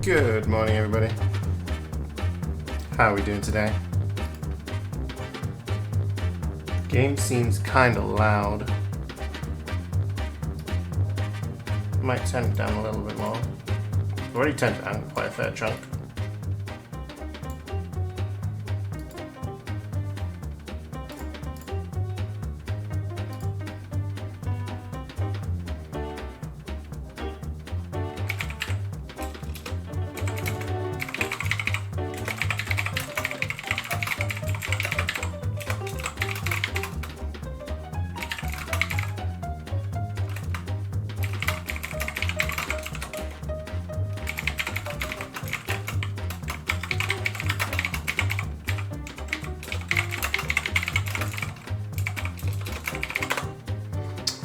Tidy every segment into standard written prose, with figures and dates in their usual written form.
Good morning, everybody. How are we doing today? Game seems kind of loud. Might turn it down a little bit more. I've already turned it down quite a fair chunk.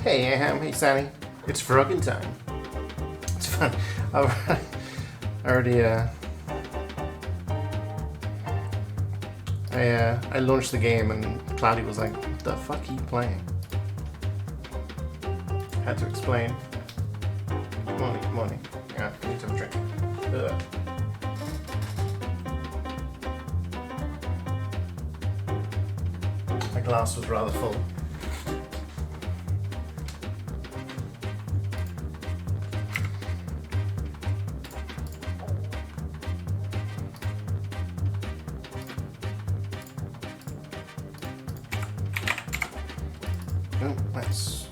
Hey Aham, hey Sammy. It's frogging time. It's fun. I already I launched the game and Cloudy was like, what the fuck are you playing? Had to explain. Good morning, good morning. Yeah, I need to have a drink. Ugh. My glass was rather full. Let's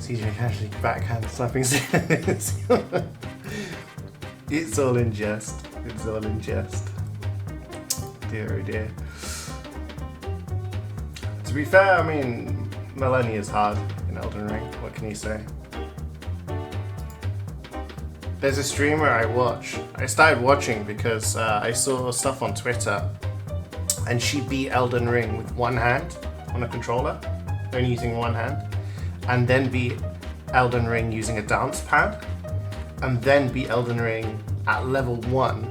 CeeJaey actually backhand slapping. It's all in jest. It's all in jest. Dear oh dear. To be fair, I mean, Millennia's hard in Elden Ring. What can you say? There's a streamer I started watching because I saw stuff on Twitter and she beat Elden Ring with one hand on a controller, only using one hand. And then beat Elden Ring using a dance pad, and then beat Elden Ring at level 1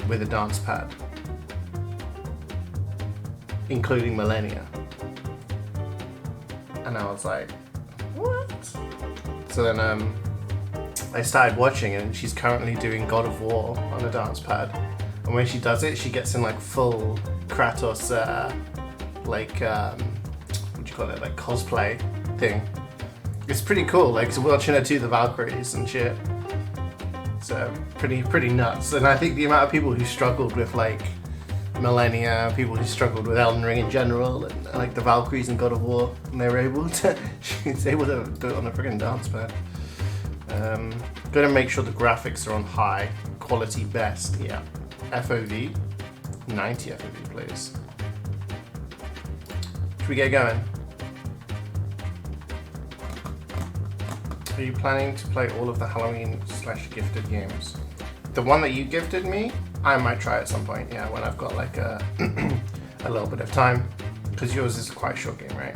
with a dance pad, including Millennia. And I was like, what? So then I started watching, and she's currently doing God of War on a dance pad. And when she does it, she gets in like full Kratos, what do you call it, like cosplay thing. It's pretty cool, like watching her do the Valkyries and shit. So pretty nuts. And I think the amount of people who struggled with like Millennia, people who struggled with Elden Ring in general, and like the Valkyries and God of War, and they were able to, she's able to do it on a freaking dance pad. Gotta make sure the graphics are on high quality best. Yeah, FOV, 90 FOV please. Should we get going? Are you planning to play all of the Halloween/gifted games? The one that you gifted me, I might try at some point, yeah, when I've got like a little bit of time. Because yours is quite a short game, right?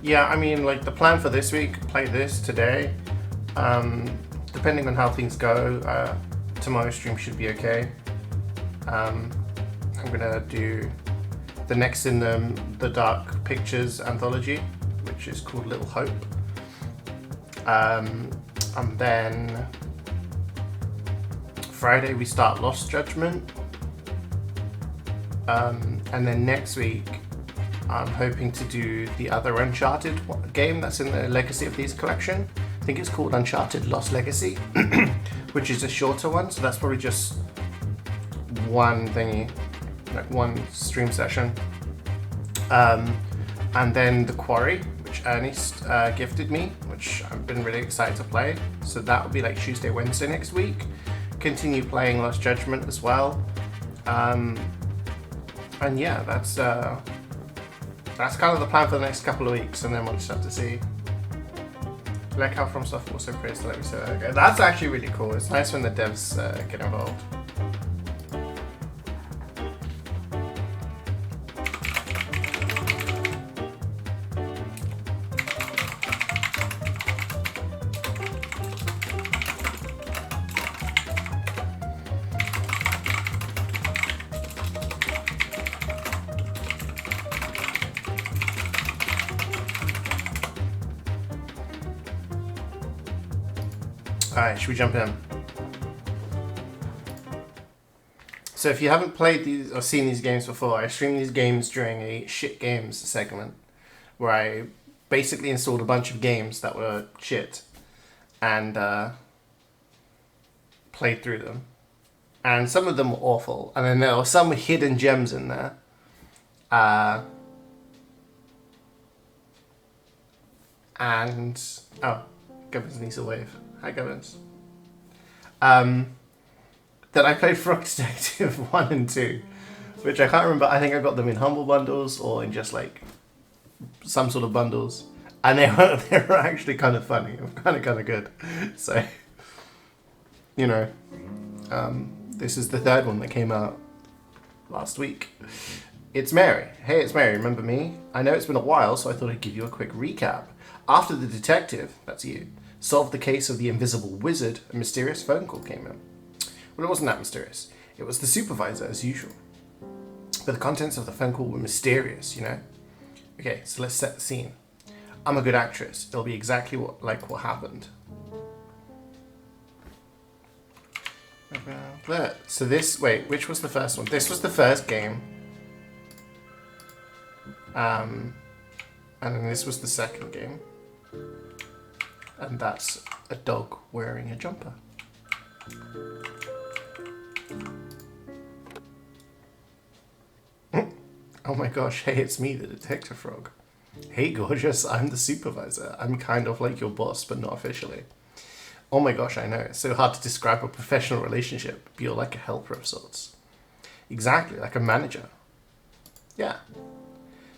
Yeah, I mean, like the plan for this week, play this today. Depending on how things go, tomorrow's stream should be okay. I'm gonna do the next in the Dark Pictures anthology, which is called Little Hope. And then Friday we start Lost Judgment. And then next week I'm hoping to do the other Uncharted game that's in the Legacy of Thieves collection. I think it's called Uncharted Lost Legacy, which is a shorter one, so that's probably just one thingy, like one stream session. And then The Quarry, which Ernest gifted me, which I've been really excited to play. So that will be like Tuesday, Wednesday next week. Continue playing Lost Judgment as well. And yeah, that's kind of the plan for the next couple of weeks, and then we'll just have to see. Like how From Software also praised, like we said. Okay, that's actually really cool. It's nice when the devs get involved. Alright, should we jump in? So if you haven't played these or seen these games before, I stream these games during a shit games segment where I basically installed a bunch of games that were shit and played through them. And some of them were awful, and then there were some hidden gems in there. And oh, Governance needs a wave. Hi, Governance. That I played Frog Detective 1 and 2, which I can't remember. I think I got them in Humble Bundles or in just like some sort of bundles. And they were actually kind of funny. Kind of good. So, you know, this is the third one that came out last week. It's Mary. Hey, it's Mary. Remember me? I know it's been a while, so I thought I'd give you a quick recap. After the detective, that's you, solved the case of the invisible wizard, a mysterious phone call came in. Well, it wasn't that mysterious. It was the supervisor, as usual. But the contents of the phone call were mysterious, you know? Okay, so let's set the scene. I'm a good actress. It'll be exactly like what happened. So this, wait, which was the first one? This was the first game. And then this was the second game. And that's a dog wearing a jumper. Oh my gosh, hey, it's me, the Detective Frog. Hey, gorgeous, I'm the supervisor. I'm kind of like your boss, but not officially. Oh my gosh, I know, it's so hard to describe a professional relationship, but you're like a helper of sorts. Exactly, like a manager. Yeah.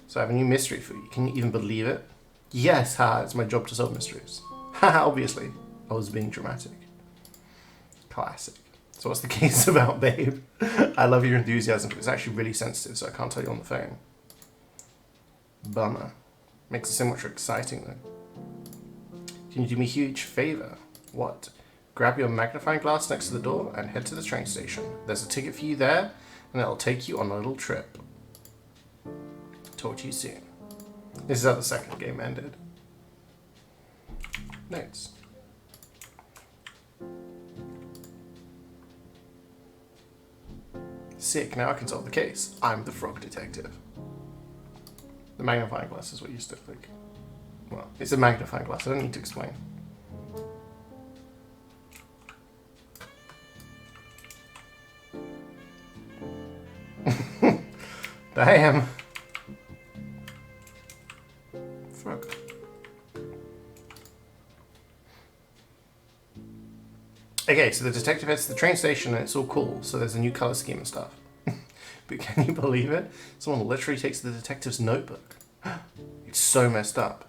So I have a new mystery for you. Can you even believe it? Yes, it's my job to solve mysteries. Haha, obviously. I was being dramatic. Classic. So what's the case about, babe? I love your enthusiasm, but it's actually really sensitive, so I can't tell you on the phone. Bummer. Makes it so much more exciting, though. Can you do me a huge favor? What? Grab your magnifying glass next to the door and head to the train station. There's a ticket for you there, and it'll take you on a little trip. Talk to you soon. This is how the second game ended. Notes. Sick, now I can solve the case. I'm the Frog Detective. The magnifying glass is what you used to think. Well, it's a magnifying glass, I don't need to explain. Damn. Frog. Okay, so the detective heads to the train station and it's all cool, so there's a new colour scheme and stuff. But can you believe it? Someone literally takes the detective's notebook. It's so messed up.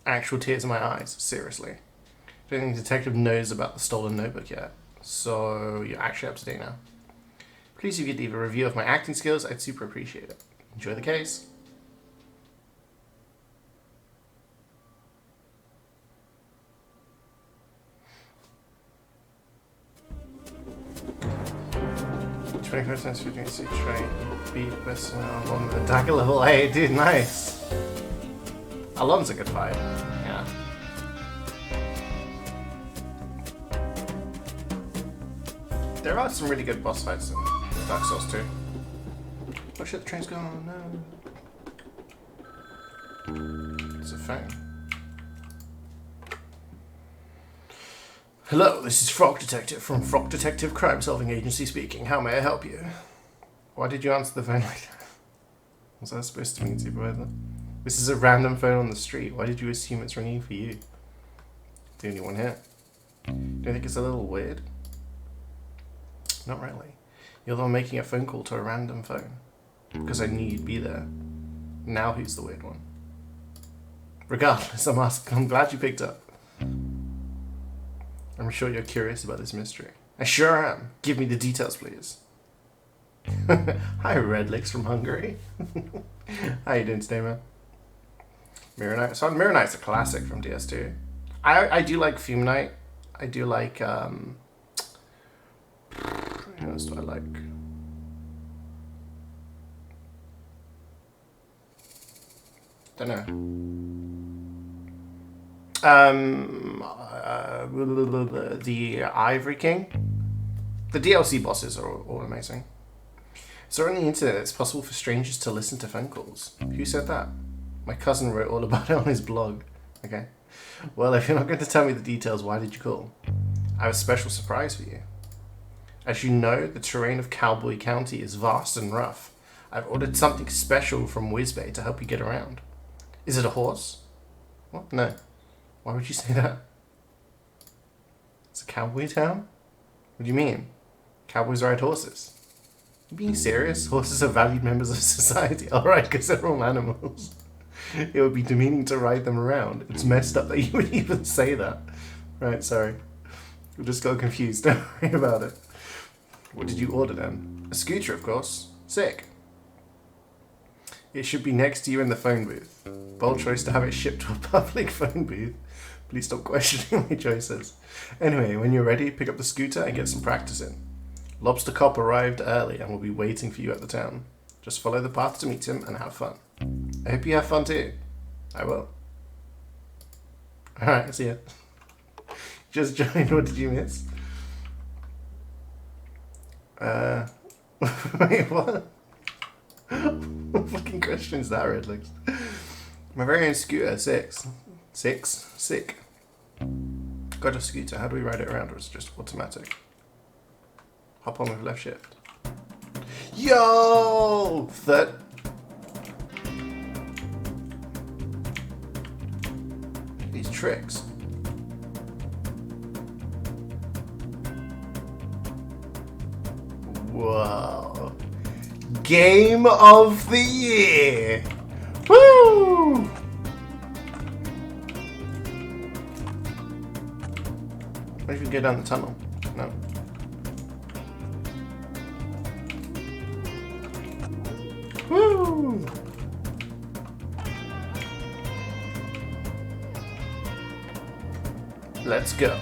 Actual tears in my eyes, seriously. I don't think the detective knows about the stolen notebook yet. So you're actually up to date now. Please, if you'd leave a review of my acting skills, I'd super appreciate it. Enjoy the case. Times 15, CeeJaey beat best on the attacker level 8. Dude, nice. Alon's a good fight. Yeah. There are some really good boss fights in Dark Souls 2. Oh shit, the train's gone, no. It's a phone. Hello, this is Frog Detective from Frog Detective Crime Solving Agency speaking. How may I help you? Why did you answer the phone like that? Was that supposed to mean supervisor? This is a random phone on the street. Why did you assume it's ringing for you? The only one here. Do you think it's a little weird? Not really. You're the one making a phone call to a random phone. Because I knew you'd be there. Now who's the weird one? Regardless, I'm glad you picked up. I'm sure you're curious about this mystery. I sure am. Give me the details, please. Hi, Redlegs from Hungary. How you doing today, man? Mirror Knight. So Mirror Knight's a classic from DS2. I do like Fume Knight. I do like, what else do I like? Don't know. The Ivory King. The DLC bosses are all amazing. So on the internet, it's possible for strangers to listen to phone calls. Who said that? My cousin wrote all about it on his blog. Okay. Well, if you're not going to tell me the details, why did you call? I have a special surprise for you. As you know, the terrain of Cowboy County is vast and rough. I've ordered something special from Whizbay to help you get around. Is it a horse? What? No. Why would you say that? It's a cowboy town? What do you mean? Cowboys ride horses. Are you being serious? Horses are valued members of society. Alright, because they're all animals. It would be demeaning to ride them around. It's messed up that you would even say that. Right, sorry. I just got confused. Don't worry about it. What did you order then? A scooter, of course. Sick. It should be next to you in the phone booth. Bold choice to have it shipped to a public phone booth. Please stop questioning my choices. Anyway, when you're ready, pick up the scooter and get some practice in. Lobster Cop arrived early and will be waiting for you at the town. Just follow the path to meet him and have fun. I hope you have fun too. I will. Alright, see ya. Just joined, what did you miss? Wait, what? What fucking question is that, Redlegs? My very own scooter, 6. Sick. Got a scooter, how do we ride it around, or is it just automatic? Hop on with left shift. Yo! These tricks. Whoa. Game of the year! Woo! What if you go down the tunnel? No. Woo! Let's go.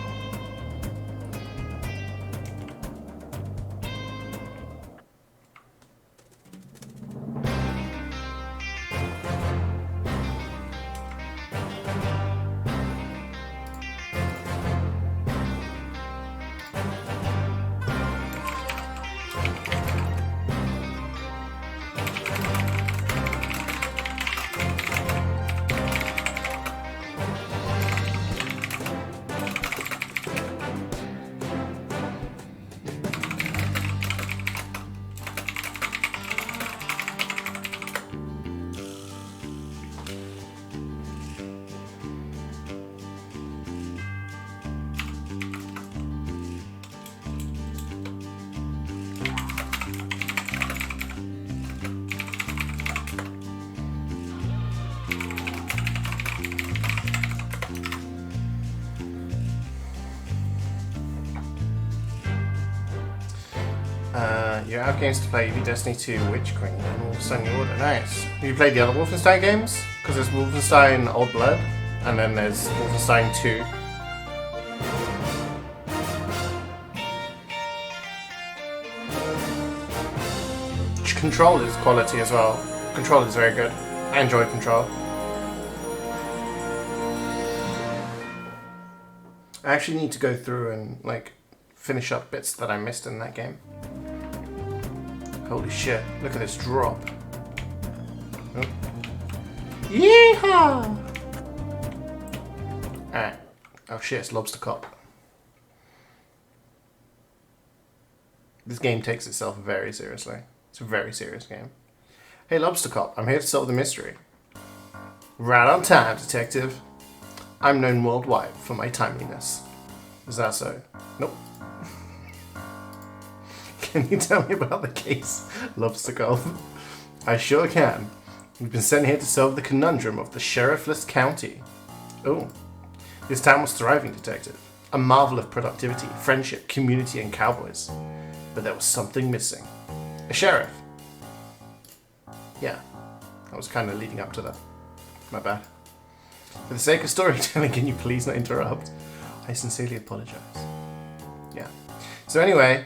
You're out of games to play. You beat Destiny 2, Witch Queen, and Wolfenstein New Order. Nice. Have you played the other Wolfenstein games? Because there's Wolfenstein Old Blood, and then there's Wolfenstein 2. Control is quality as well. Control is very good. I enjoy Control. I actually need to go through and like finish up bits that I missed in that game. Holy shit, look at this drop. Oh. Yeehaw! Alright. Oh shit, it's Lobster Cop. This game takes itself very seriously. It's a very serious game. Hey Lobster Cop, I'm here to solve the mystery. Right on time, detective. I'm known worldwide for my timeliness. Is that so? Nope. Can you tell me about the case, Lobster Cop? I sure can. We've been sent here to solve the conundrum of the sheriffless county. Oh. This town was thriving, detective. A marvel of productivity, friendship, community, and cowboys. But there was something missing. A sheriff. Yeah. I was kind of leading up to that. My bad. For the sake of storytelling, can you please not interrupt? I sincerely apologize. Yeah. So anyway,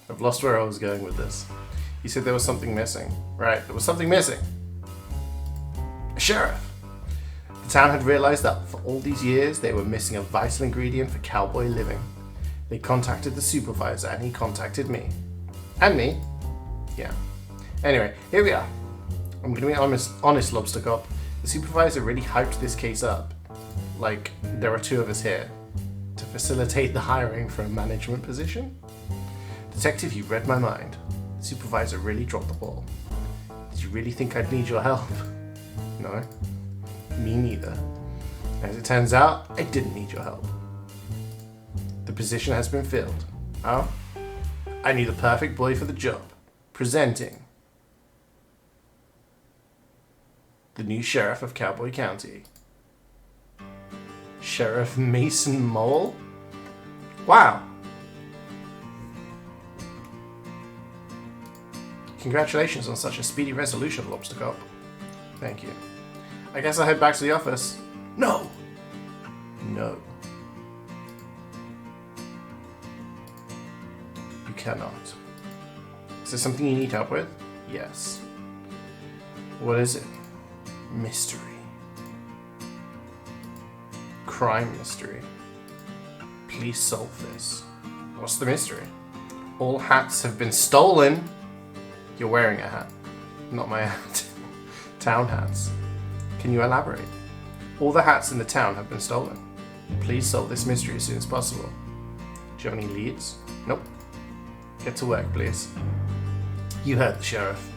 I've lost where I was going with this. You said there was something missing. Right, there was something missing. A sheriff. The town had realized that for all these years, they were missing a vital ingredient for cowboy living. They contacted the supervisor and he contacted me. And me. Yeah. Anyway, here we are. I'm gonna be honest, Lobster Cop. The supervisor really hyped this case up. Like, there are two of us here to facilitate the hiring for a management position. Detective, you read my mind. The supervisor really dropped the ball. Did you really think I'd need your help? No. Me neither. As it turns out, I didn't need your help. The position has been filled. Oh? I knew the perfect boy for the job. Presenting the new sheriff of Cowboy County. Sheriff Mason Mole? Wow. Congratulations on such a speedy resolution, Lobster Cop. Thank you. I guess I'll head back to the office. No! No. You cannot. Is there something you need help with? Yes. What is it? Mystery. Crime mystery. Please solve this. What's the mystery? All hats have been stolen. You're wearing a hat. Not my hat. Town hats. Can you elaborate? All the hats in the town have been stolen. Please solve this mystery as soon as possible. Do you have any leads? Nope. Get to work, please. You heard the sheriff.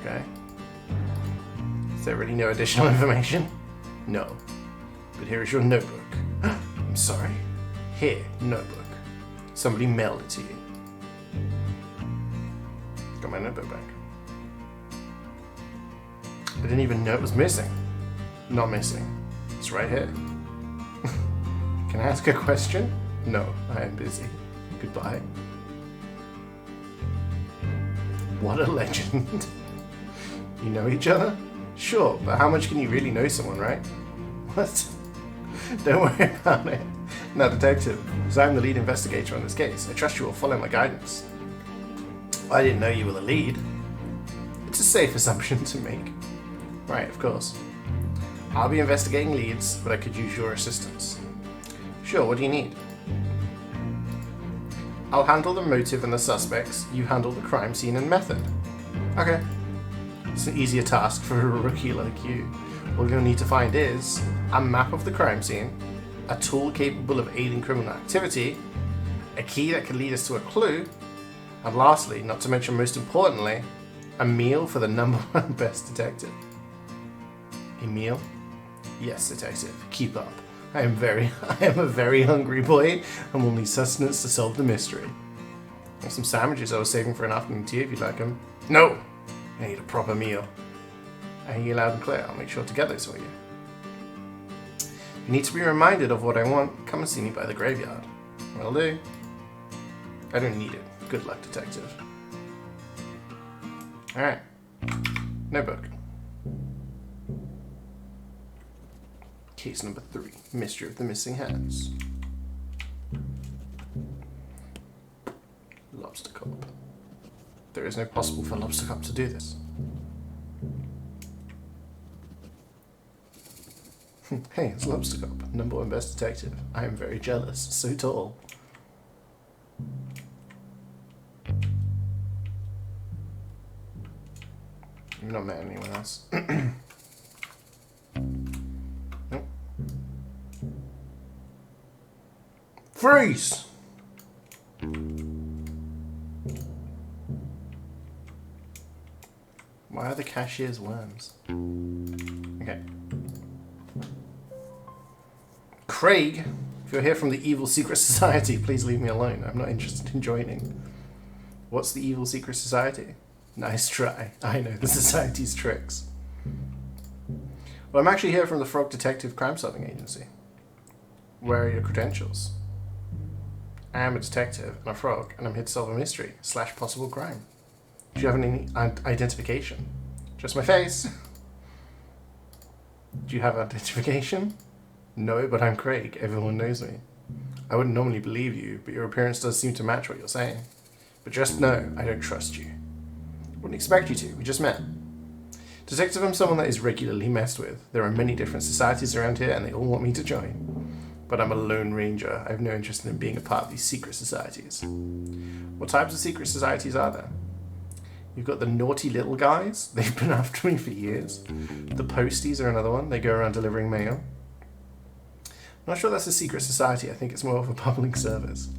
Okay. Is there really no additional information? No. But here is your notebook. I'm sorry. Here, notebook. Somebody mailed it to you. Got my notebook back. I didn't even know it was missing. Not missing. It's right here. Can I ask a question? No, I am busy. Goodbye. What a legend. You know each other? Sure, but how much can you really know someone, right? What? Don't worry about it. Now, detective, as I'm the lead investigator on this case, I trust you will follow my guidance. I didn't know you were the lead. It's a safe assumption to make. Right, of course. I'll be investigating leads, but I could use your assistance. Sure, what do you need? I'll handle the motive and the suspects, you handle the crime scene and method. Okay. It's an easier task for a rookie like you. All you'll need to find is a map of the crime scene, a tool capable of aiding criminal activity, a key that can lead us to a clue, and lastly, not to mention most importantly, a meal for the #1 best detective. A meal? Yes, detective. Keep up. I am a very hungry boy and will need sustenance to solve the mystery. I have some sandwiches I was saving for an afternoon tea if you'd like them. No! I need a proper meal. I hear you loud and clear. I'll make sure to get those for you. You need to be reminded of what I want. Come and see me by the graveyard. Will do. I don't need it. Good luck, detective. Alright. Notebook. Case number 3. Mystery of the missing hats. Lobster Cop. There is no possible for Lobster Cop to do this. Hey, it's Lobster Cop, #1 best detective. I am very jealous. So tall. You've not met anyone else. Nope. Freeze! Why are the cashiers worms? Okay. Craig, if you're here from the evil secret society, please leave me alone. I'm not interested in joining. What's the evil secret society? Nice try. I know the society's tricks. Well, I'm actually here from the Frog Detective Crime Solving Agency. Where are your credentials? I am a detective and a frog, and I'm here to solve a mystery / possible crime. Do you have any identification? Just my face. Do you have identification? No, but I'm Craig. Everyone knows me. I wouldn't normally believe you, but your appearance does seem to match what you're saying. But just know, I don't trust you. Wouldn't expect you to. We just met. Detective, I'm someone that is regularly messed with. There are many different societies around here, and they all want me to join. But I'm a lone ranger. I have no interest in being a part of these secret societies. What types of secret societies are there? You've got the naughty little guys. They've been after me for years. The posties are another one. They go around delivering mail. I'm not sure that's a secret society. I think it's more of a public service.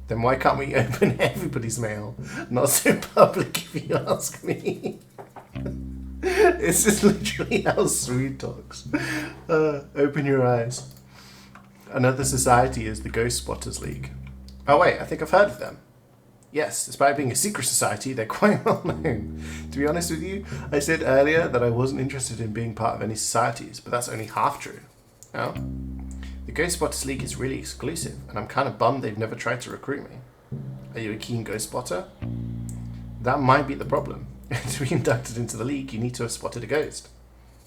Then why can't we open everybody's mail? Not so public, if you ask me. This is literally how Sweet talks. Open your eyes. Another society is the Ghost Spotters League. Oh wait, I think I've heard of them. Yes, despite being a secret society, they're quite well known. To be honest with you, I said earlier that I wasn't interested in being part of any societies, but that's only half true. Oh? The Ghost Spotters League is really exclusive, and I'm kind of bummed they've never tried to recruit me. Are you a keen ghost spotter? That might be the problem. To be inducted into the league, you need to have spotted a ghost.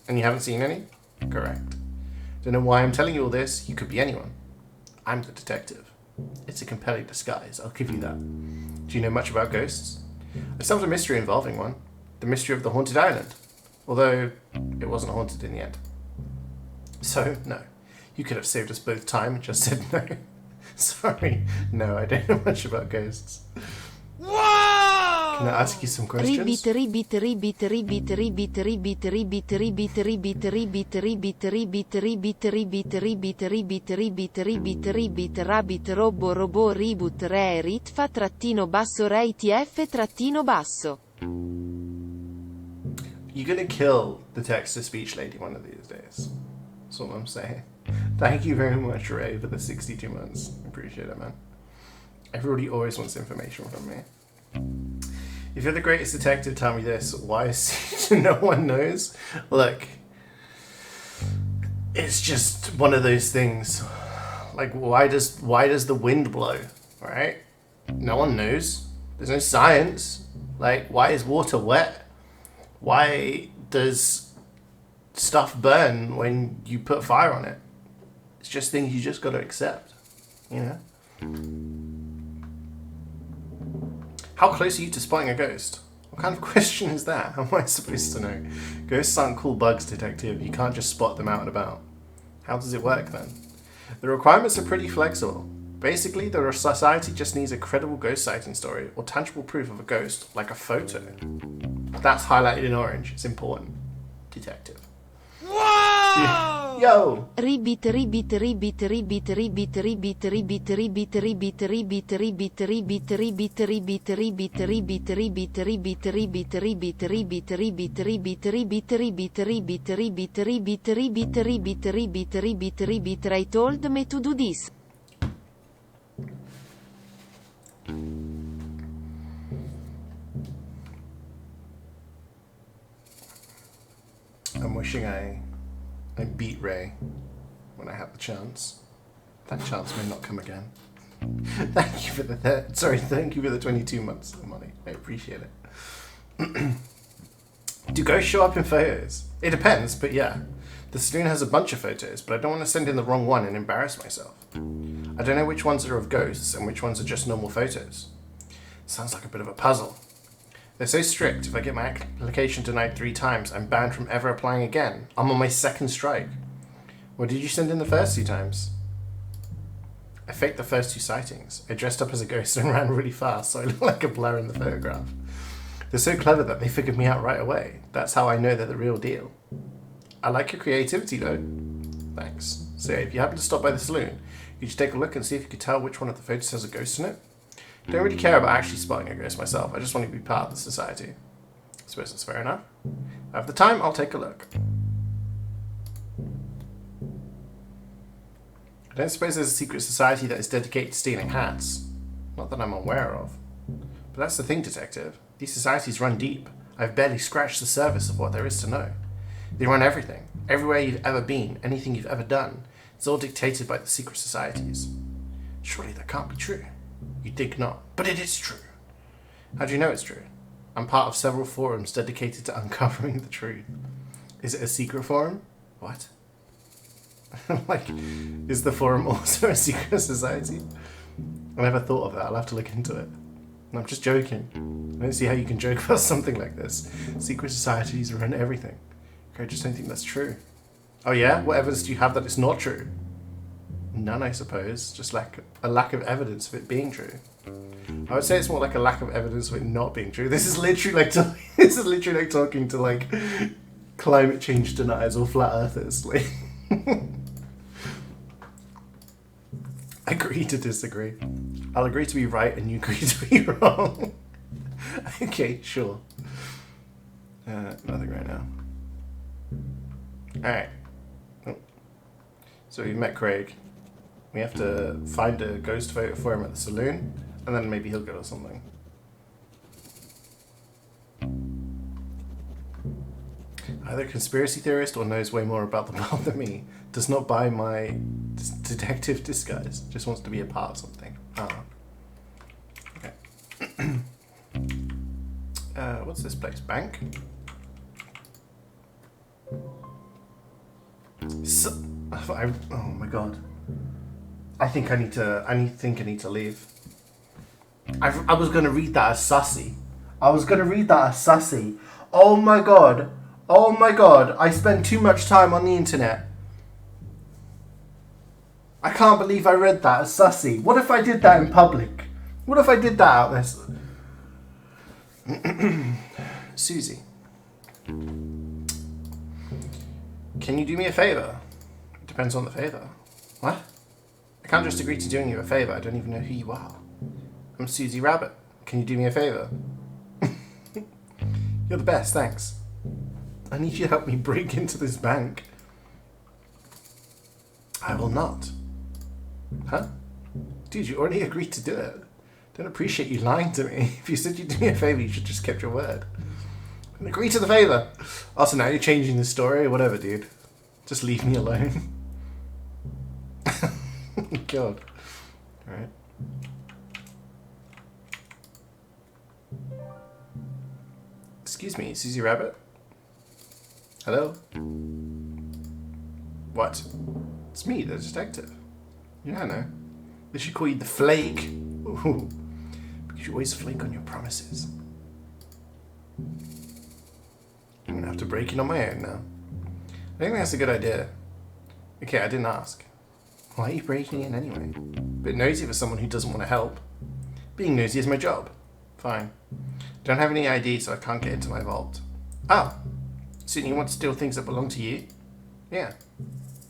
And you haven't seen any? Correct. Don't know why I'm telling you all this. You could be anyone. I'm the detective. It's a compelling disguise, I'll give you that. Do you know much about ghosts? I solved a mystery involving one. The mystery of the haunted island. Although, it wasn't haunted in the end. So, no. You could have saved us both time and just said no. Sorry. No, I don't know much about ghosts. Whoa! Can I ask you some questions? You're gonna kill the text-to-speech lady one of these days. That's all I'm saying. Thank you very much, Ray, for the 62 months. Appreciate it, man. Everybody always wants information from me. If you're the greatest detective, tell me this. Why is no one knows? Look, it's just one of those things. Like, why does the wind blow? Right? No one knows. There's no science. Like, why is water wet? Why does stuff burn when you put fire on it? It's just things you just got to accept, you know? How close are you to spotting a ghost? What kind of question is that? How am I supposed to know? Ghosts aren't cool bugs, detective. You can't just spot them out and about. How does it work then? The requirements are pretty flexible. Basically, the society just needs a credible ghost sighting story or tangible proof of a ghost, like a photo. That's highlighted in orange. It's important. Detective. Whoa! Yo! Ribbit. I told me to do this. I'm wishing I beat Ray when I have the chance. That chance may not come again. Thank you for thank you for the 22 months of money. I appreciate it. Do ghosts show up in photos? It depends, but yeah. The saloon has a bunch of photos, but I don't want to send in the wrong one and embarrass myself. I don't know which ones are of ghosts and which ones are just normal photos. Sounds like a bit of a puzzle. They're so strict, if I get my application denied 3 times, I'm banned from ever applying again. I'm on my 2nd strike. What did you send in the first 2 times? I faked the first 2 sightings. I dressed up as a ghost and ran really fast, so I look like a blur in the photograph. They're so clever that they figured me out right away. That's how I know they're the real deal. I like your creativity, though. Thanks. So if you happen to stop by the saloon, you should take a look and see if you could tell which one of the photos has a ghost in it. I don't really care about actually spotting a ghost myself. I just want to be part of the society. I suppose that's fair enough. If I have the time, I'll take a look. I don't suppose there's a secret society that is dedicated to stealing hats. Not that I'm aware of. But that's the thing, Detective. These societies run deep. I've barely scratched the surface of what there is to know. They run everything. Everywhere you've ever been, anything you've ever done. It's all dictated by the secret societies. Surely that can't be true. You'd think not. But it is true. How do you know it's true? I'm part of several forums dedicated to uncovering the truth. Is it a secret forum? What? Like, is the forum also a secret society? I never thought of that. I'll have to look into it. I'm just joking. I don't see how you can joke about something like this. Secret societies run everything. Okay, I just don't think that's true. Oh yeah? What evidence do you have that it's not true? None, I suppose. Just like a lack of evidence of it being true. I would say it's more like a lack of evidence of it not being true. This is literally like talking to like climate change deniers or flat earthers. Like, agree to disagree. I'll agree to be right and you agree to be wrong. Okay, sure. Nothing right now. Alright. Oh. So we met Craig. We have to find a ghost photo for him at the saloon, and then maybe he'll get us something. Either a conspiracy theorist or knows way more about the world than me. Does not buy my detective disguise. Just wants to be a part of something. Okay. What's this place? Bank? Oh my god. I think I need to leave. I was gonna read that as sussy. Oh my god. Oh my god. I spend too much time on the internet. I can't believe I read that as sussy. What if I did that in public? What if I did that out there? Susie. Can you do me a favour? It depends on the favour. What? I can't just agree to doing you a favour. I don't even know who you are. I'm Susie Rabbit. Can you do me a favour? You're the best, thanks. I need you to help me break into this bank. I will not. Huh? Dude, you already agreed to do it. Don't appreciate you lying to me. If you said you'd do me a favour, you should just kept your word. And agree to the favour. Also, now you're changing the story or whatever, dude. Just leave me alone. God. Alright. Excuse me, Susie Rabbit? Hello? What? It's me, the detective. Yeah, I know. They should call you the Flake. Ooh. Because you always flake on your promises. I'm gonna have to break in on my own now. I think that's a good idea. Okay, I didn't ask. Why are you breaking in anyway? Bit nosy for someone who doesn't want to help. Being nosy is my job. Fine. Don't have any ID, so I can't get into my vault. Oh. So you want to steal things that belong to you? Yeah.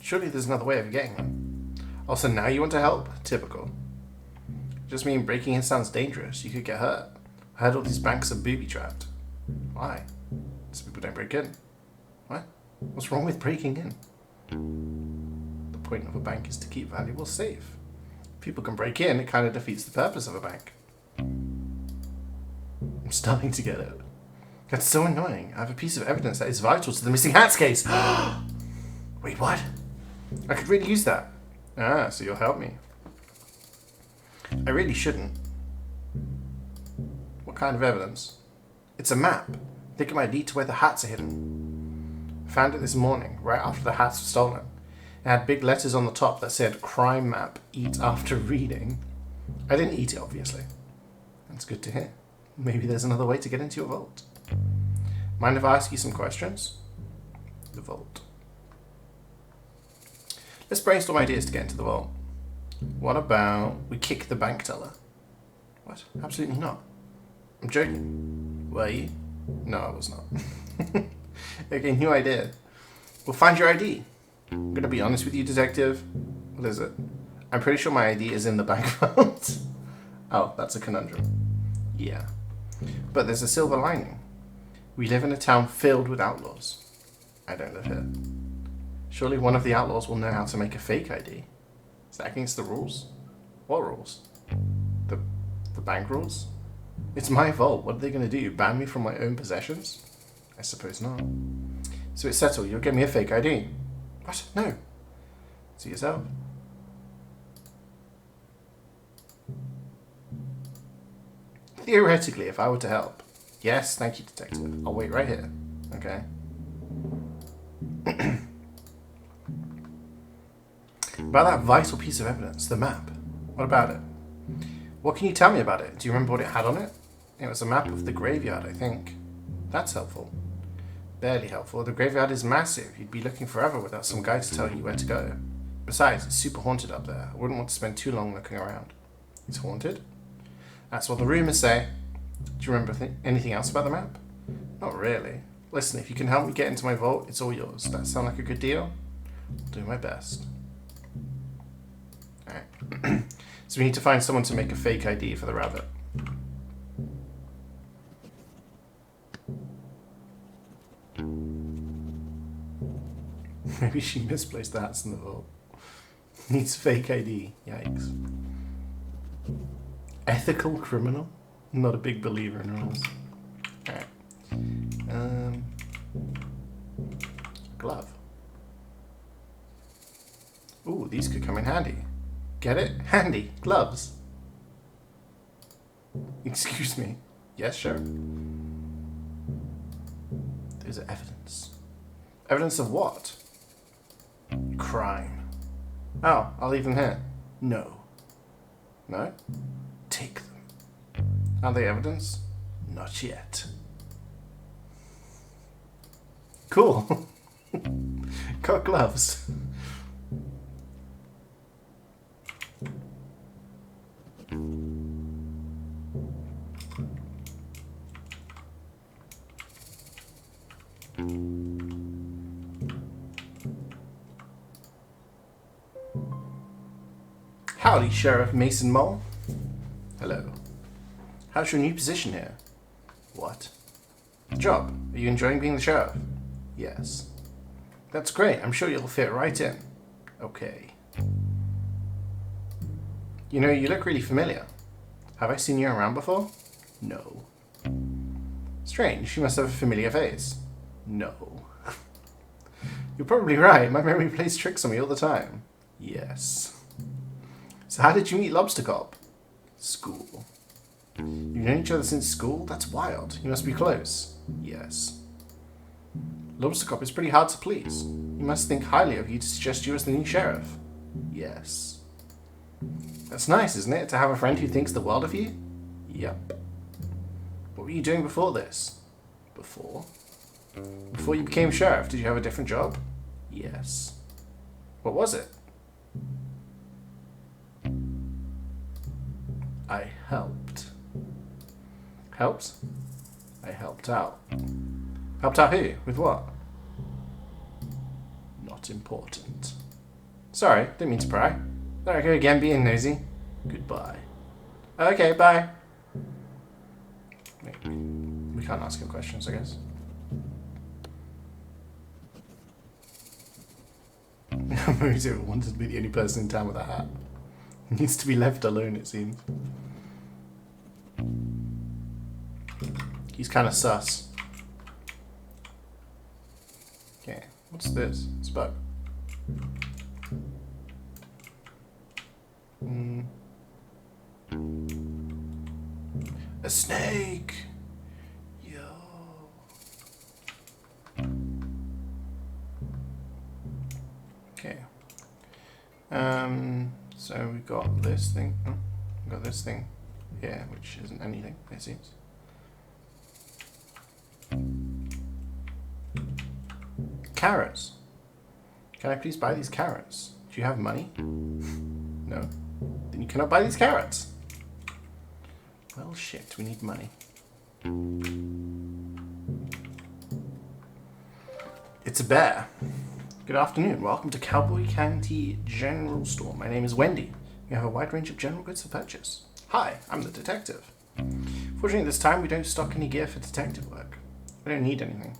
Surely there's another way of getting them. Also, now you want to help? Typical. Just mean breaking in sounds dangerous. You could get hurt. I heard all these banks are booby-trapped. Why? So people don't break in. What? What's wrong with breaking in? The point of a bank is to keep valuables safe. If people can break in, it kind of defeats the purpose of a bank. I'm starting to get it. That's so annoying. I have a piece of evidence that is vital to the missing hats case. Wait, what? I could really use that. Ah, so you'll help me. I really shouldn't. What kind of evidence? It's a map. I think it might lead to where the hats are hidden. I found it this morning, right after the hats were stolen. It had big letters on the top that said, "Crime map, eat after reading." I didn't eat it, obviously. That's good to hear. Maybe there's another way to get into your vault. Mind if I ask you some questions? The vault. Let's brainstorm ideas to get into the vault. What about we kick the bank teller? What? Absolutely not. I'm joking. Were you? No, I was not. Okay, new idea. We'll find your ID. I'm gonna be honest with you, detective. What is it? I'm pretty sure my ID is in the bank vault. Oh, that's a conundrum. Yeah. But there's a silver lining. We live in a town filled with outlaws. I don't live here. Surely one of the outlaws will know how to make a fake ID. Is that against the rules? What rules? The bank rules? It's my vault. What are they going to do? Ban me from my own possessions? I suppose not. So it's settled. You'll get me a fake ID. What? No. See yourself. Theoretically, if I were to help. Yes, thank you, detective. I'll wait right here. Okay. About that vital piece of evidence, the map. What about it? What can you tell me about it? Do you remember what it had on it? It was a map of the graveyard, I think. That's helpful. Barely helpful. The graveyard is massive. You'd be looking forever without some guide to tell you where to go. Besides, it's super haunted up there. I wouldn't want to spend too long looking around. It's haunted? That's what the rumors say. Do you remember anything else about the map? Not really. Listen, if you can help me get into my vault, it's all yours. That sound like a good deal? I'll do my best. Alright. So we need to find someone to make a fake ID for the rabbit. Maybe she misplaced the hats in the vault. Needs fake ID. Yikes. Ethical criminal? Not a big believer in rules. Alright. Glove. Ooh, these could come in handy. Get it? Handy. Gloves. Excuse me. Yes, sure. There's evidence. Evidence of what? Crime. Oh, I'll leave them here. No. No? Take them. Are they evidence? Not yet. Cool. Got gloves. Howdy, Sheriff Mason Mole. Hello. How's your new position here? What? The job. Are you enjoying being the sheriff? Yes. That's great. I'm sure you'll fit right in. Okay. You know, you look really familiar. Have I seen you around before? No. Strange. You must have a familiar face. No. You're probably right. My memory plays tricks on me all the time. Yes. So how did you meet Lobster Cop? School. You've known each other since school? That's wild. You must be close. Yes. Lobster Cop is pretty hard to please. He must think highly of you to suggest you as the new sheriff. Yes. That's nice, isn't it? To have a friend who thinks the world of you? Yep. What were you doing before this? Before? Before you became sheriff, did you have a different job? Yes. What was it? I helped. Helped? I helped out. Helped out who? With what? Not important. Sorry, didn't mean to pry. There I go again, being nosy. Goodbye. Okay, bye. Wait, we can't ask him questions, I guess. Mojo wanted to be the only person in town with a hat. He needs to be left alone, it seems. He's kind of sus. Okay, what's this? It's a bug. A snake! Yo. Okay. So we've got this thing. Oh, we've got this thing here, which isn't anything, it seems. Carrots. Can I please buy these carrots? Do you have money? No. Then you cannot buy these carrots. Well, shit, we need money. It's a bear. Good afternoon. Welcome to Cowboy County General Store. My name is Wendy. We have a wide range of general goods for purchase. Hi, I'm the detective. Fortunately, this time we don't stock any gear for detective work. We don't need anything.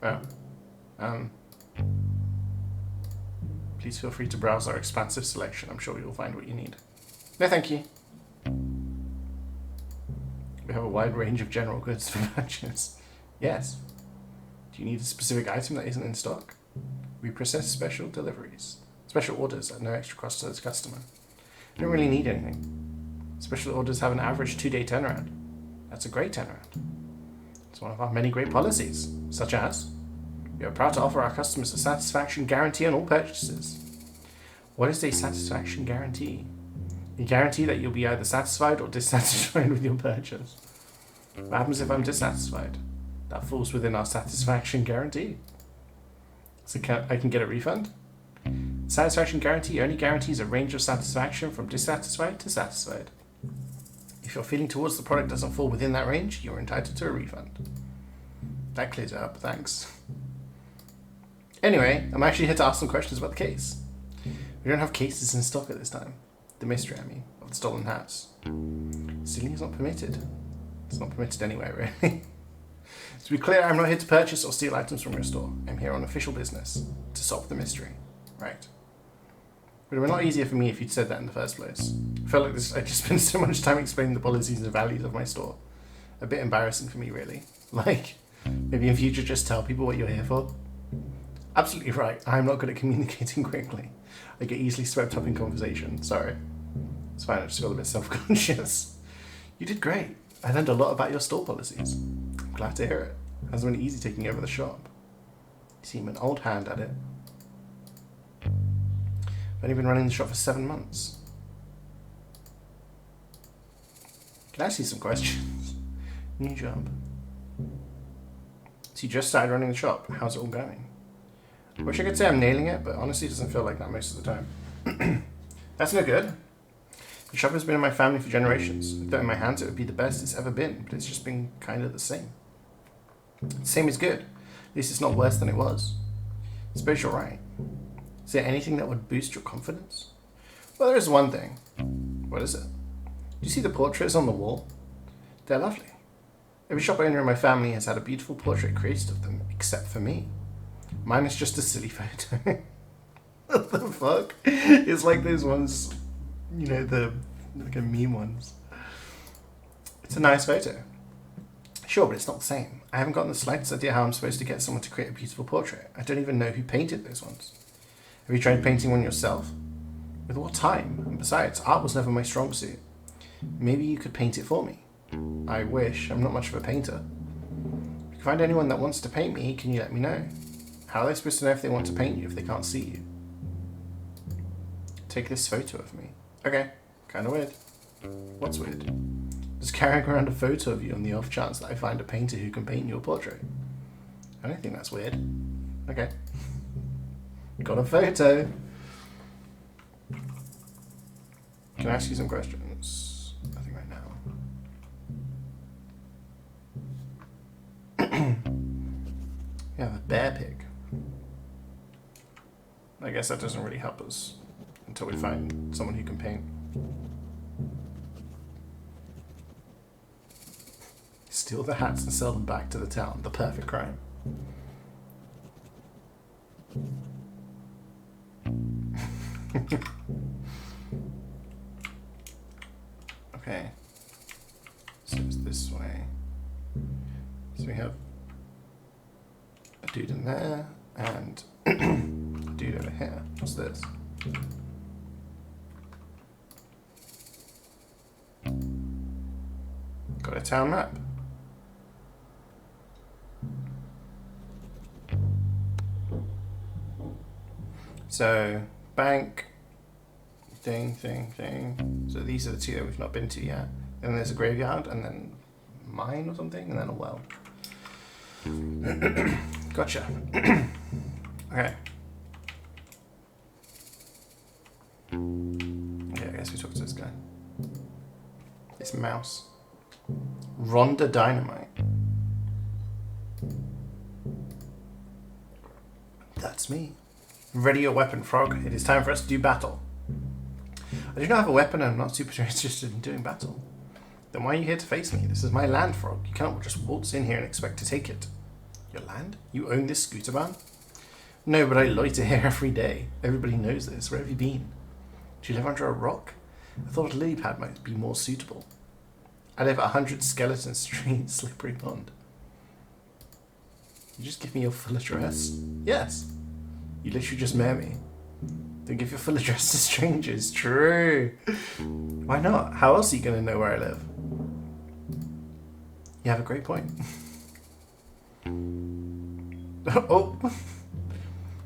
Well, please feel free to browse our expansive selection. I'm sure you'll find what you need. No, thank you. We have a wide range of general goods for purchase. Yes. Do you need a specific item that isn't in stock? We process special deliveries. Special orders at no extra cost to the customer. We don't really need anything. Special orders have an average 2-day turnaround. That's a great turnaround. It's one of our many great policies, such as we are proud to offer our customers a satisfaction guarantee on all purchases. What is a satisfaction guarantee? A guarantee that you'll be either satisfied or dissatisfied with your purchase. What happens if I'm dissatisfied? That falls within our satisfaction guarantee. So I can get a refund? Satisfaction guarantee only guarantees a range of satisfaction from dissatisfied to satisfied. If your feeling towards the product doesn't fall within that range, you're entitled to a refund. That clears it up, thanks. Anyway, I'm actually here to ask some questions about the case. We don't have cases in stock at this time. The mystery, of the stolen house. Stealing is not permitted. It's not permitted anywhere, really. To be clear, I'm not here to purchase or steal items from your store. I'm here on official business, to solve the mystery. Right. But it would be a lot easier for me if you'd said that in the first place. I felt like I just spent so much time explaining the policies and values of my store. A bit embarrassing for me, really. Like, maybe in future just tell people what you're here for. Absolutely right. I'm not good at communicating quickly. I get easily swept up in conversation. Sorry. It's fine, I just feel a bit self-conscious. You did great. I learned a lot about your store policies. I'm glad to hear it. It hasn't been easy taking over the shop. You seem an old hand at it. I've only been running the shop for 7 months. Can I ask you some questions? New job. So you just started running the shop. How's it all going? I wish I could say I'm nailing it, but honestly it doesn't feel like that most of the time. That's no good. The shop has been in my family for generations. If thought in my hands it would be the best it's ever been, but it's just been kind of the same. The same is good. At least it's not worse than it was. I suppose you're right. Is there anything that would boost your confidence? Well, there is one thing. What is it? Do you see the portraits on the wall? They're lovely. Every shop owner in my family has had a beautiful portrait created of them, except for me. Mine is just a silly photo. What the fuck? It's like those ones, you know, the like a meme ones. It's a nice photo. Sure, but it's not the same. I haven't gotten the slightest idea how I'm supposed to get someone to create a beautiful portrait. I don't even know who painted those ones. Have you tried painting one yourself? With what time? And besides, art was never my strong suit. Maybe you could paint it for me. I wish. I'm not much of a painter. If you find anyone that wants to paint me, can you let me know? How are they supposed to know if they want to paint you if they can't see you? Take this photo of me. Okay, kind of weird. What's weird? Just carrying around a photo of you on the off chance that I find a painter who can paint your portrait. I don't think that's weird. Okay. Got a photo. Can I ask you some questions? Nothing right now. Yeah, the bear pig. I guess that doesn't really help us until we find someone who can paint. Steal the hats and sell them back to the town. The perfect crime. Okay. So it's this way. So we have a dude in there and a dude over here. What's this? Got a town map. So, bank, thing. So these are the two that we've not been to yet. And there's a graveyard, and then mine or something, and then a well. Gotcha. Okay. This mouse. Rhonda Dynamite. That's me. Ready your weapon, Frog. It is time for us to do battle. I do not have a weapon and I'm not super interested in doing battle. Then why are you here to face me? This is my land, Frog. You cannot just waltz in here and expect to take it. Your land? You own this scooter van? No, but I loiter here every day. Everybody knows this. Where have you been? Do you live under a rock? I thought a lily pad might be more suitable. I live at 100 Skeleton Street, Slippery Pond. You just give me your full address? Yes. You literally just marry me. Don't give your full address to strangers. True. Why not? How else are you going to know where I live? You have a great point. Oh.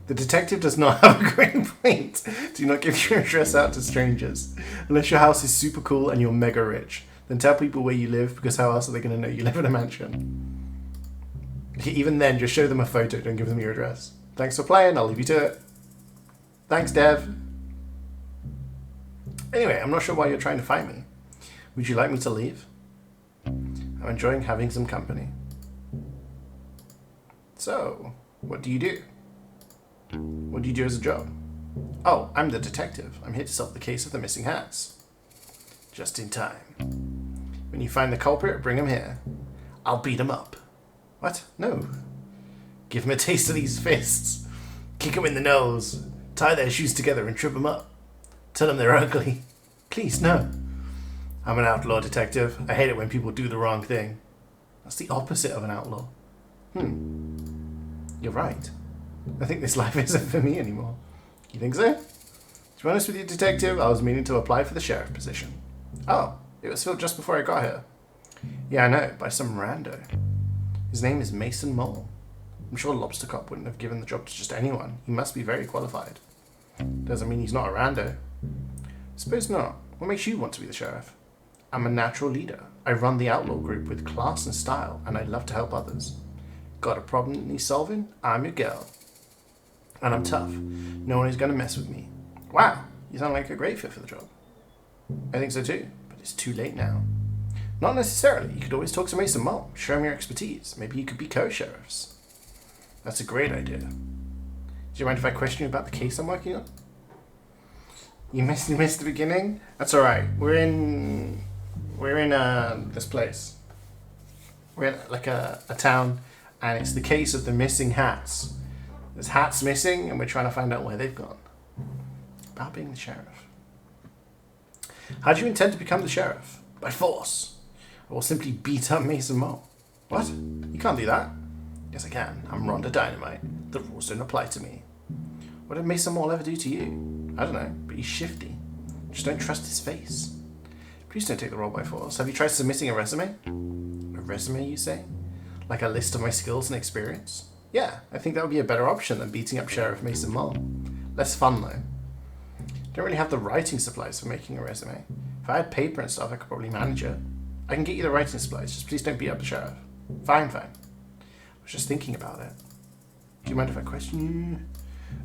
The detective does not have a great point. Do not give your address out to strangers. Unless your house is super cool and you're mega rich. Then tell people where you live, because how else are they going to know you live in a mansion? Even then, just show them a photo. Don't give them your address. Thanks for playing. I'll leave you to it. Thanks, Dev. Anyway, I'm not sure why you're trying to fight me. Would you like me to leave? I'm enjoying having some company. So, what do you do? What do you do as a job? Oh, I'm the detective. I'm here to solve the case of the missing hats. Just in time. When you find the culprit, bring him here. I'll beat him up. What? No. Give him a taste of these fists. Kick him in the nose. Tie their shoes together and trip them up. Tell them they're ugly. Please, no. I'm an outlaw detective. I hate it when people do the wrong thing. That's the opposite of an outlaw. You're right. I think this life isn't for me anymore. You think so? To be honest with you, detective, I was meaning to apply for the sheriff position. Oh, it was filled just before I got here. Yeah, I know, by some rando. His name is Mason Mole. I'm sure Lobster Cop wouldn't have given the job to just anyone. He must be very qualified. Doesn't mean he's not a rando. Suppose not. What makes you want to be the sheriff? I'm a natural leader. I run the outlaw group with class and style, and I love to help others. Got a problem that needs solving? I'm your girl. And I'm tough. No one is going to mess with me. Wow, you sound like a great fit for the job. I think so too, but it's too late now. Not necessarily. You could always talk to Mason Mole. Show him your expertise. Maybe you could be co-sheriffs. That's a great idea. Do you mind if I question you about the case I'm working on? You missed the beginning? That's alright. We're in this place. We're in like a town, and it's the case of the missing hats. There's hats missing, and we're trying to find out where they've gone. About being the sheriff. How do you intend to become the sheriff? By force. Or simply beat up Mason Mole. What? You can't do that. Yes, I can. I'm Rhonda Dynamite. The rules don't apply to me. What did Mason Mole ever do to you? I don't know, but he's shifty. Just don't trust his face. Please don't take the role by force. Have you tried submitting a resume? A resume, you say? Like a list of my skills and experience? Yeah, I think that would be a better option than beating up Sheriff Mason Mole. Less fun, though. Don't really have the writing supplies for making a resume. If I had paper and stuff, I could probably manage it. I can get you the writing supplies, just please don't beat up the sheriff. Fine. I was just thinking about it. Do you mind if I question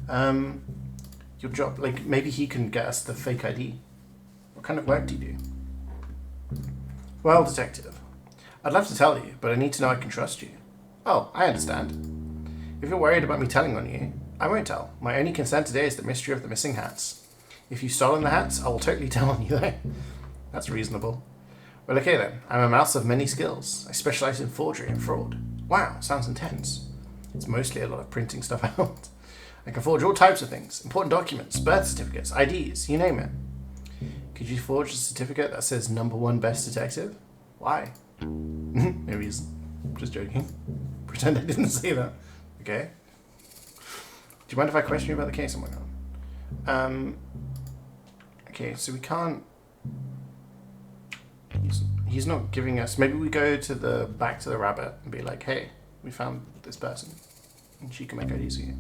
you? Your job, like, maybe he can get us the fake ID. What kind of work do you do? Well, detective, I'd love to tell you, but I need to know I can trust you. Oh, I understand. If you're worried about me telling on you, I won't tell. My only concern today is the mystery of the missing hats. If you've stolen the hats, I will totally tell on you though. That's reasonable. Well, okay then. I'm a mouse of many skills. I specialize in forgery and fraud. Wow, sounds intense. It's mostly a lot of printing stuff out. I can forge all types of things. Important documents, birth certificates, IDs, you name it. Could you forge a certificate that says #1 best detective? Why? Maybe he's just joking. Pretend I didn't say that. Okay. Do you mind if I question you about the case I'm working on? Okay, so we can't... He's not giving us... Maybe we go to the back to the rabbit and be like, hey, we found this person. And she can make IDs for you.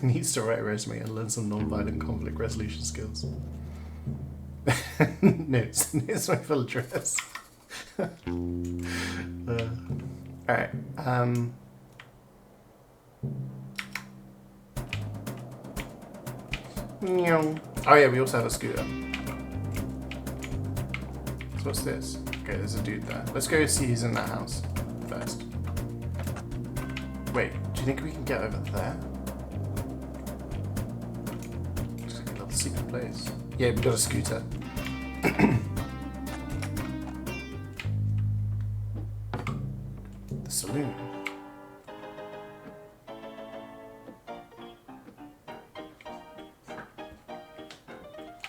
Needs to write a resume and learn some non-violent conflict resolution skills. Notes. Here's my full address. Alright. Oh yeah, we also have a scooter. So what's this? Okay, there's a dude there. Let's go see who's in that house first. Wait, do you think we can get over there? Looks like a little secret place. Yeah, we got a scooter. The saloon.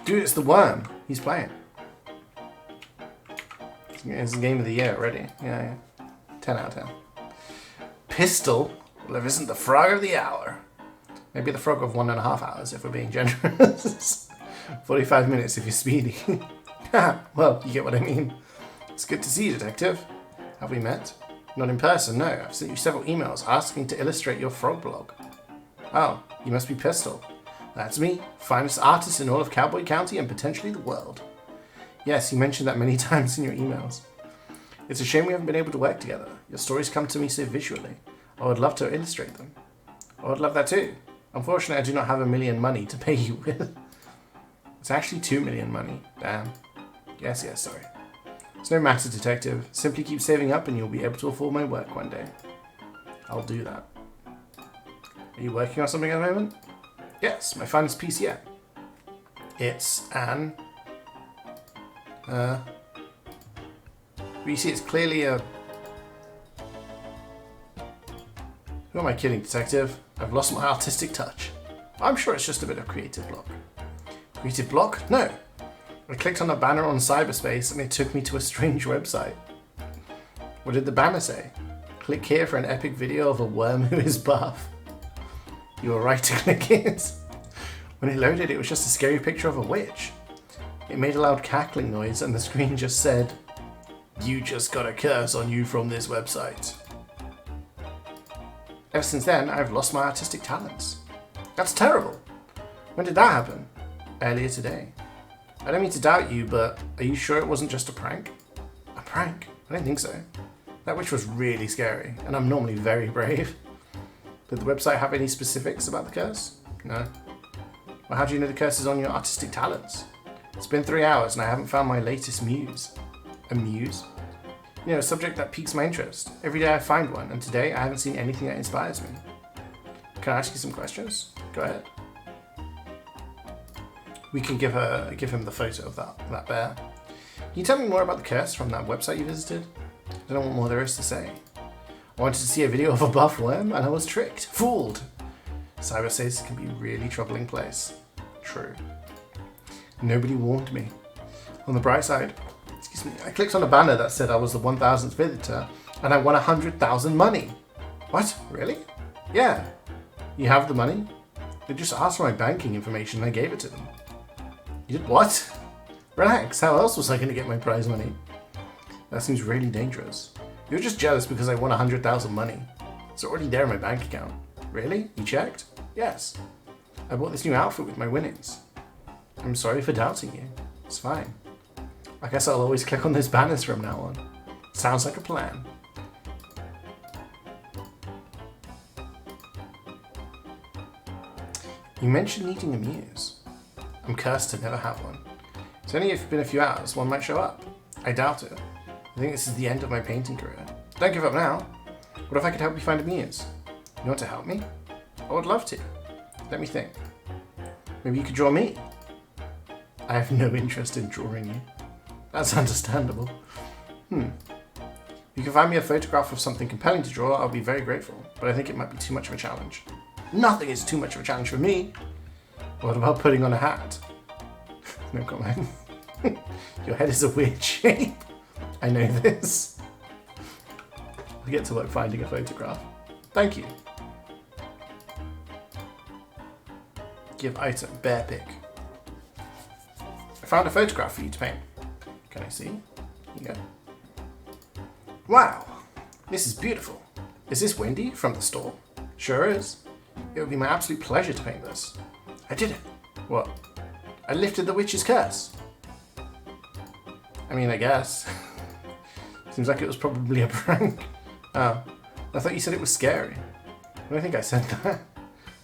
Dude, it's the worm. He's playing. It's the game of the year already. Yeah. 10 out of 10. Pistol? Well, if isn't the frog of the hour. Maybe the frog of 1.5 hours if we're being generous. 45 minutes if you're speedy. Well, you get what I mean. It's good to see you, detective. Have we met? Not in person, no. I've sent you several emails asking to illustrate your frog blog. Oh, you must be Pistol. That's me, finest artist in all of Cowboy County and potentially the world. Yes, you mentioned that many times in your emails. It's a shame we haven't been able to work together. Your stories come to me so visually. I would love to illustrate them. I would love that too. Unfortunately, I do not have $1 million money to pay you with. It's actually $2 million money. Damn. Yes, sorry. It's no matter, detective. Simply keep saving up and you'll be able to afford my work one day. I'll do that. Are you working on something at the moment? Yes, my finest piece yet. It's an... you see, it's clearly a... Who am I kidding, detective? I've lost my artistic touch. I'm sure it's just a bit of creative block. Creative block? No. I clicked on a banner on cyberspace and it took me to a strange website. What did the banner say? Click here for an epic video of a worm who is buff. You were right to click it. When it loaded, it was just a scary picture of a witch. It made a loud cackling noise and the screen just said, "You just got a curse on you from this website." Ever since then, I've lost my artistic talents. That's terrible. When did that happen? Earlier today. I don't mean to doubt you, but are you sure it wasn't just a prank? A prank? I don't think so. That witch was really scary, and I'm normally very brave. Did the website have any specifics about the curse? No. Well, how do you know the curse is on your artistic talents? It's been 3 hours and I haven't found my latest muse. A muse? You know, a subject that piques my interest. Every day I find one, and today I haven't seen anything that inspires me. Can I ask you some questions? Go ahead. We can give him the photo of that bear. Can you tell me more about the curse from that website you visited? I don't know what more there is to say. I wanted to see a video of a buff worm, and I was tricked. Fooled! Cyberspace can be a really troubling place. True. Nobody warned me. On the bright side, excuse me, I clicked on a banner that said I was the 1000th visitor, and I won 100,000 money. What? Really? Yeah. You have the money? They just asked for my banking information, and I gave it to them. You did what? Relax, how else was I going to get my prize money? That seems really dangerous. You're just jealous because I won 100,000 money. It's already there in my bank account. Really? You checked? Yes. I bought this new outfit with my winnings. I'm sorry for doubting you. It's fine. I guess I'll always click on those banners from now on. Sounds like a plan. You mentioned needing a muse. I'm cursed to never have one. It's only if it's been a few hours, one might show up. I doubt it. I think this is the end of my painting career. Don't give up now. What if I could help you find a muse? You want to help me? I would love to. Let me think. Maybe you could draw me. I have no interest in drawing you. That's understandable. If you can find me a photograph of something compelling to draw, I'll be very grateful. But I think it might be too much of a challenge. Nothing is too much of a challenge for me. What about putting on a hat? No comment. Your head is a weird shape. I know this. I'll get to work finding a photograph. Thank you. Give item, bear pic. I found a photograph for you to paint. Can I see? Here you go. Wow, this is beautiful. Is this Wendy from the store? Sure is. It would be my absolute pleasure to paint this. I did it. What? I lifted the witch's curse. I mean, I guess. Seems like it was probably a prank. Oh, I thought you said it was scary. I don't think I said that.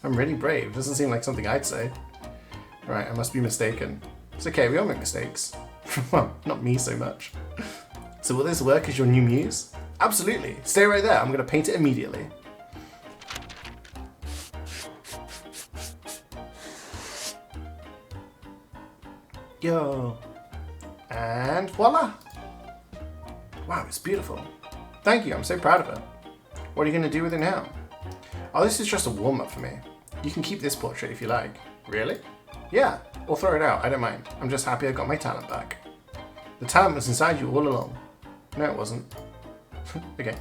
I'm really brave. Doesn't seem like something I'd say. Right, I must be mistaken. It's okay, we all make mistakes. Well, not me so much. So will this work as your new muse? Absolutely. Stay right there. I'm going to paint it immediately. Yo. And voila. Wow, it's beautiful. Thank you. I'm so proud of it. What are you going to do with it now? Oh, this is just a warm-up for me. You can keep this portrait if you like. Really? Yeah, or throw it out. I don't mind. I'm just happy I got my talent back. The talent was inside you all along. No, it wasn't. Okay.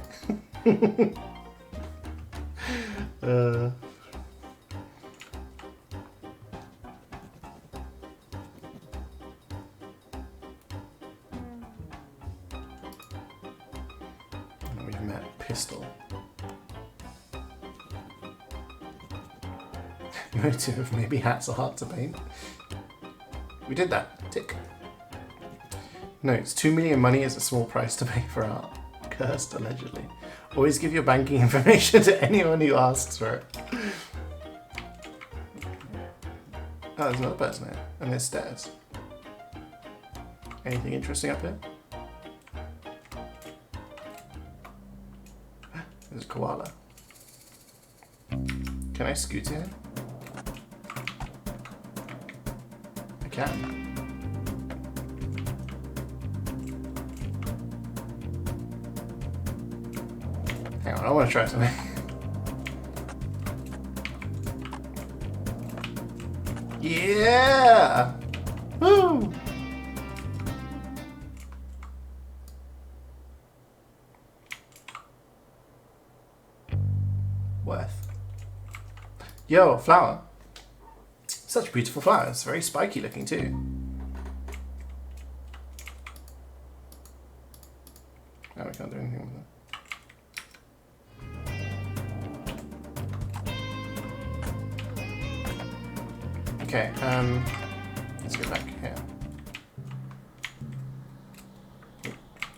We've met Pistol. Motive, maybe hats are hard to paint. We did that. Tick. Notes, 2 million money is a small price to pay for art. Cursed, allegedly. Always give your banking information to anyone who asks for it. Oh, there's another person here. And there's stairs. Anything interesting up here? There's a koala. Can I scoot to him? I can. Hang on, I want to try something. Yeah! Woo! Worth. Yo, a flower. Such beautiful flowers. Very spiky looking too. Oh, we can't do anything with that. Okay, let's go back here.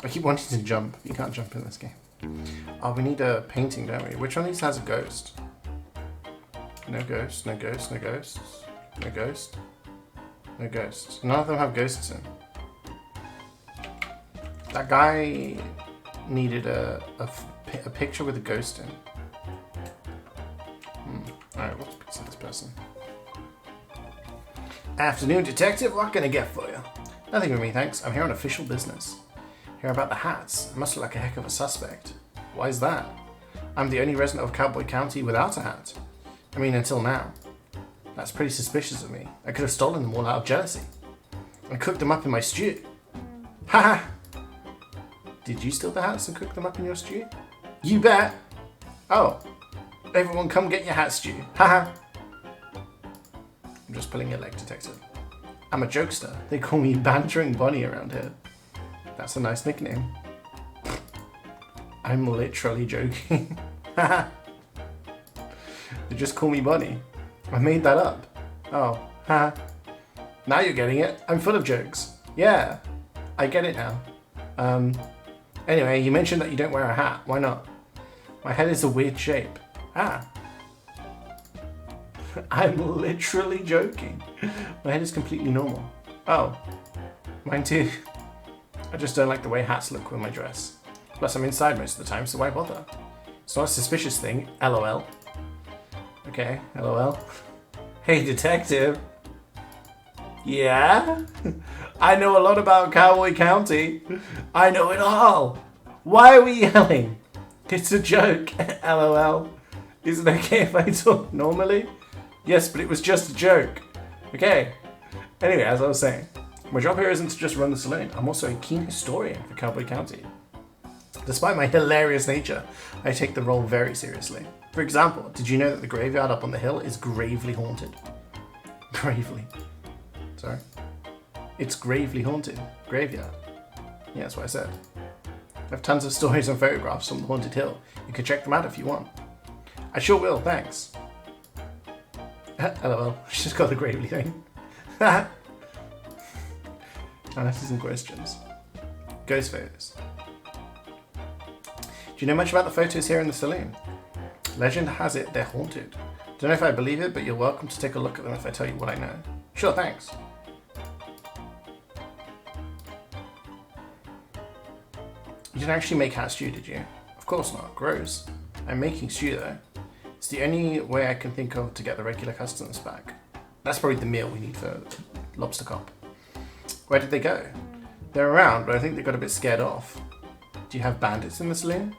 I keep wanting to jump. You can't jump in this game. Oh, we need a painting, don't we? Which one of these has a ghost? No ghost, no ghost, no ghosts. No ghost. No ghosts. None of them have ghosts in. That guy needed a picture with a ghost in. Alright, what's the picture of this person? Afternoon, detective. What can I get for you? Nothing with me, thanks. I'm here on official business. Hear about the hats. I must look like a heck of a suspect. Why is that? I'm the only resident of Cowboy County without a hat. I mean, until now. That's pretty suspicious of me. I could have stolen them all out of jealousy. I cooked them up in my stew. Haha! Did you steal the hats and cook them up in your stew? You bet! Oh. Everyone come get your hat stew. Haha! I'm just pulling your leg, detective. I'm a jokester. They call me Bantering Bonnie around here. That's a nice nickname. I'm literally joking. Haha. They just call me Bonnie. I made that up. Oh, haha. Now you're getting it. I'm full of jokes. Yeah, I get it now. Anyway, you mentioned that you don't wear a hat. Why not? My head is a weird shape. Ah. I'm literally joking. My head is completely normal. Oh, mine too. I just don't like the way hats look with my dress. Plus, I'm inside most of the time, so why bother? It's not a suspicious thing. LOL. Okay, LOL. Hey, detective. Yeah? I know a lot about Cowboy County. I know it all. Why are we yelling? It's a joke. LOL. Is it okay if I talk normally? Yes, but it was just a joke. Okay. Anyway, as I was saying, my job here isn't to just run the saloon. I'm also a keen historian for Cowboy County. Despite my hilarious nature, I take the role very seriously. For example, did you know that the graveyard up on the hill is gravely haunted? Gravely. Sorry. It's gravely haunted. Graveyard. Yeah, that's what I said. I have tons of stories and photographs from the haunted hill. You can check them out if you want. I sure will, thanks. LOL, she just got the gravely thing. Now let's see some questions. Ghost photos. Do you know much about the photos here in the saloon? Legend has it they're haunted. Don't know if I believe it, but you're welcome to take a look at them if I tell you what I know. Sure, thanks. You didn't actually make hat stew, did you? Of course not. Gross. I'm making stew though. It's the only way I can think of to get the regular customers back. That's probably the meal we need for Lobster Cop. Where did they go? They're around, but I think they got a bit scared off. Do you have bandits in the saloon?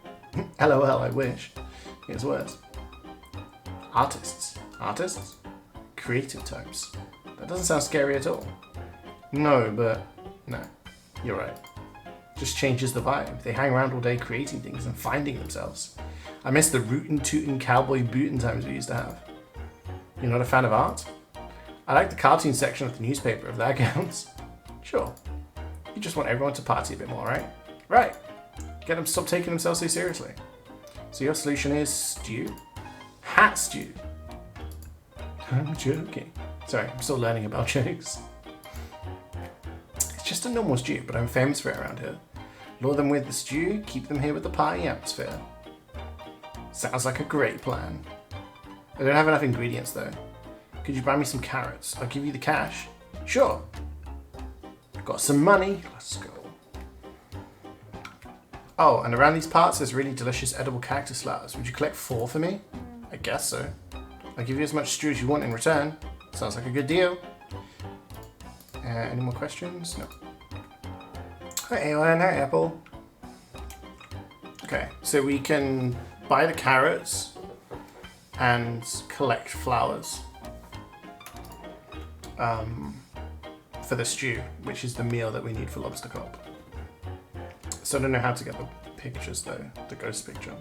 LOL, I wish. It's worse. Artists. Artists? Creative types. That doesn't sound scary at all. No, but... No. You're right. Just changes the vibe. They hang around all day creating things and finding themselves. I miss the rootin' tootin' cowboy bootin' times we used to have. You're not a fan of art? I like the cartoon section of the newspaper, if that counts. Sure. You just want everyone to party a bit more, right? Right. Get them to stop taking themselves so seriously. So your solution is stew? Hat stew. I'm joking. Sorry, I'm still learning about jokes. It's just a normal stew, but I'm famous for it around here. Lure them with the stew, keep them here with the party atmosphere. Sounds like a great plan. I don't have enough ingredients though. Could you buy me some carrots? I'll give you the cash. Sure. Got some money. Let's go. Oh, and around these parts there's really delicious edible cactus flowers. Would you collect 4 for me? I guess so. I'll give you as much stew as you want in return. Sounds like a good deal. Any more questions? No. Hi, Alan. Hi, Apple. Okay, so we can buy the carrots and collect flowers for the stew, which is the meal that we need for Lobster Cop. So I don't know how to get the pictures though, the ghost picture.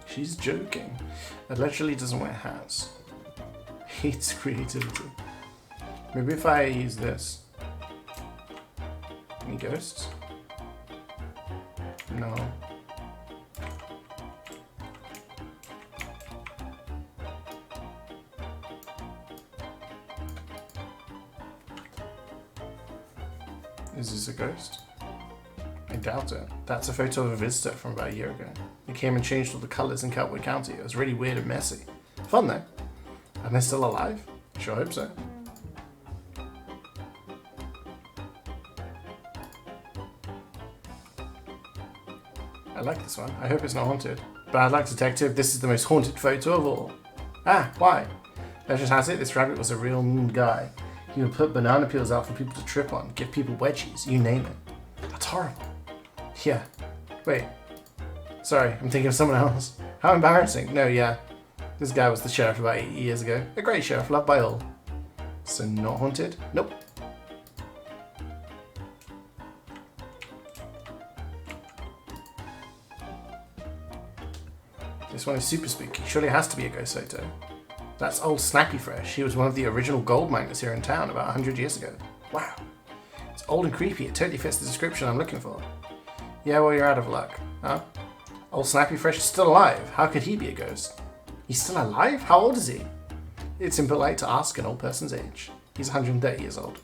She's joking. Allegedly doesn't wear hats. Hates creativity. Maybe if I use this. Any ghosts? No. Is this a ghost? I doubt it. That's a photo of a visitor from about a year ago. He came and changed all the colours in Cowboy County. It was really weird and messy. Fun though. And they're still alive? Sure hope so. I like this one. I hope it's not haunted. Bad luck, detective. This is the most haunted photo of all. Ah, why? Legend has it, this rabbit was a real mean guy. He would put banana peels out for people to trip on, give people wedgies, you name it. That's horrible. Yeah. Wait. Sorry, I'm thinking of someone else. How embarrassing. No, yeah. This guy was the sheriff about 8 years ago. A great sheriff, loved by all. So not haunted? Nope. This one is super spooky. Surely it has to be a ghost photo. That's old Snappy Fresh. He was one of the original gold miners here in town about 100 years ago. Wow. It's old and creepy. It totally fits the description I'm looking for. Yeah, well, you're out of luck. Huh? Old Snappy Fresh is still alive. How could he be a ghost? He's still alive? How old is he? It's impolite to ask an old person's age. He's 130 years old.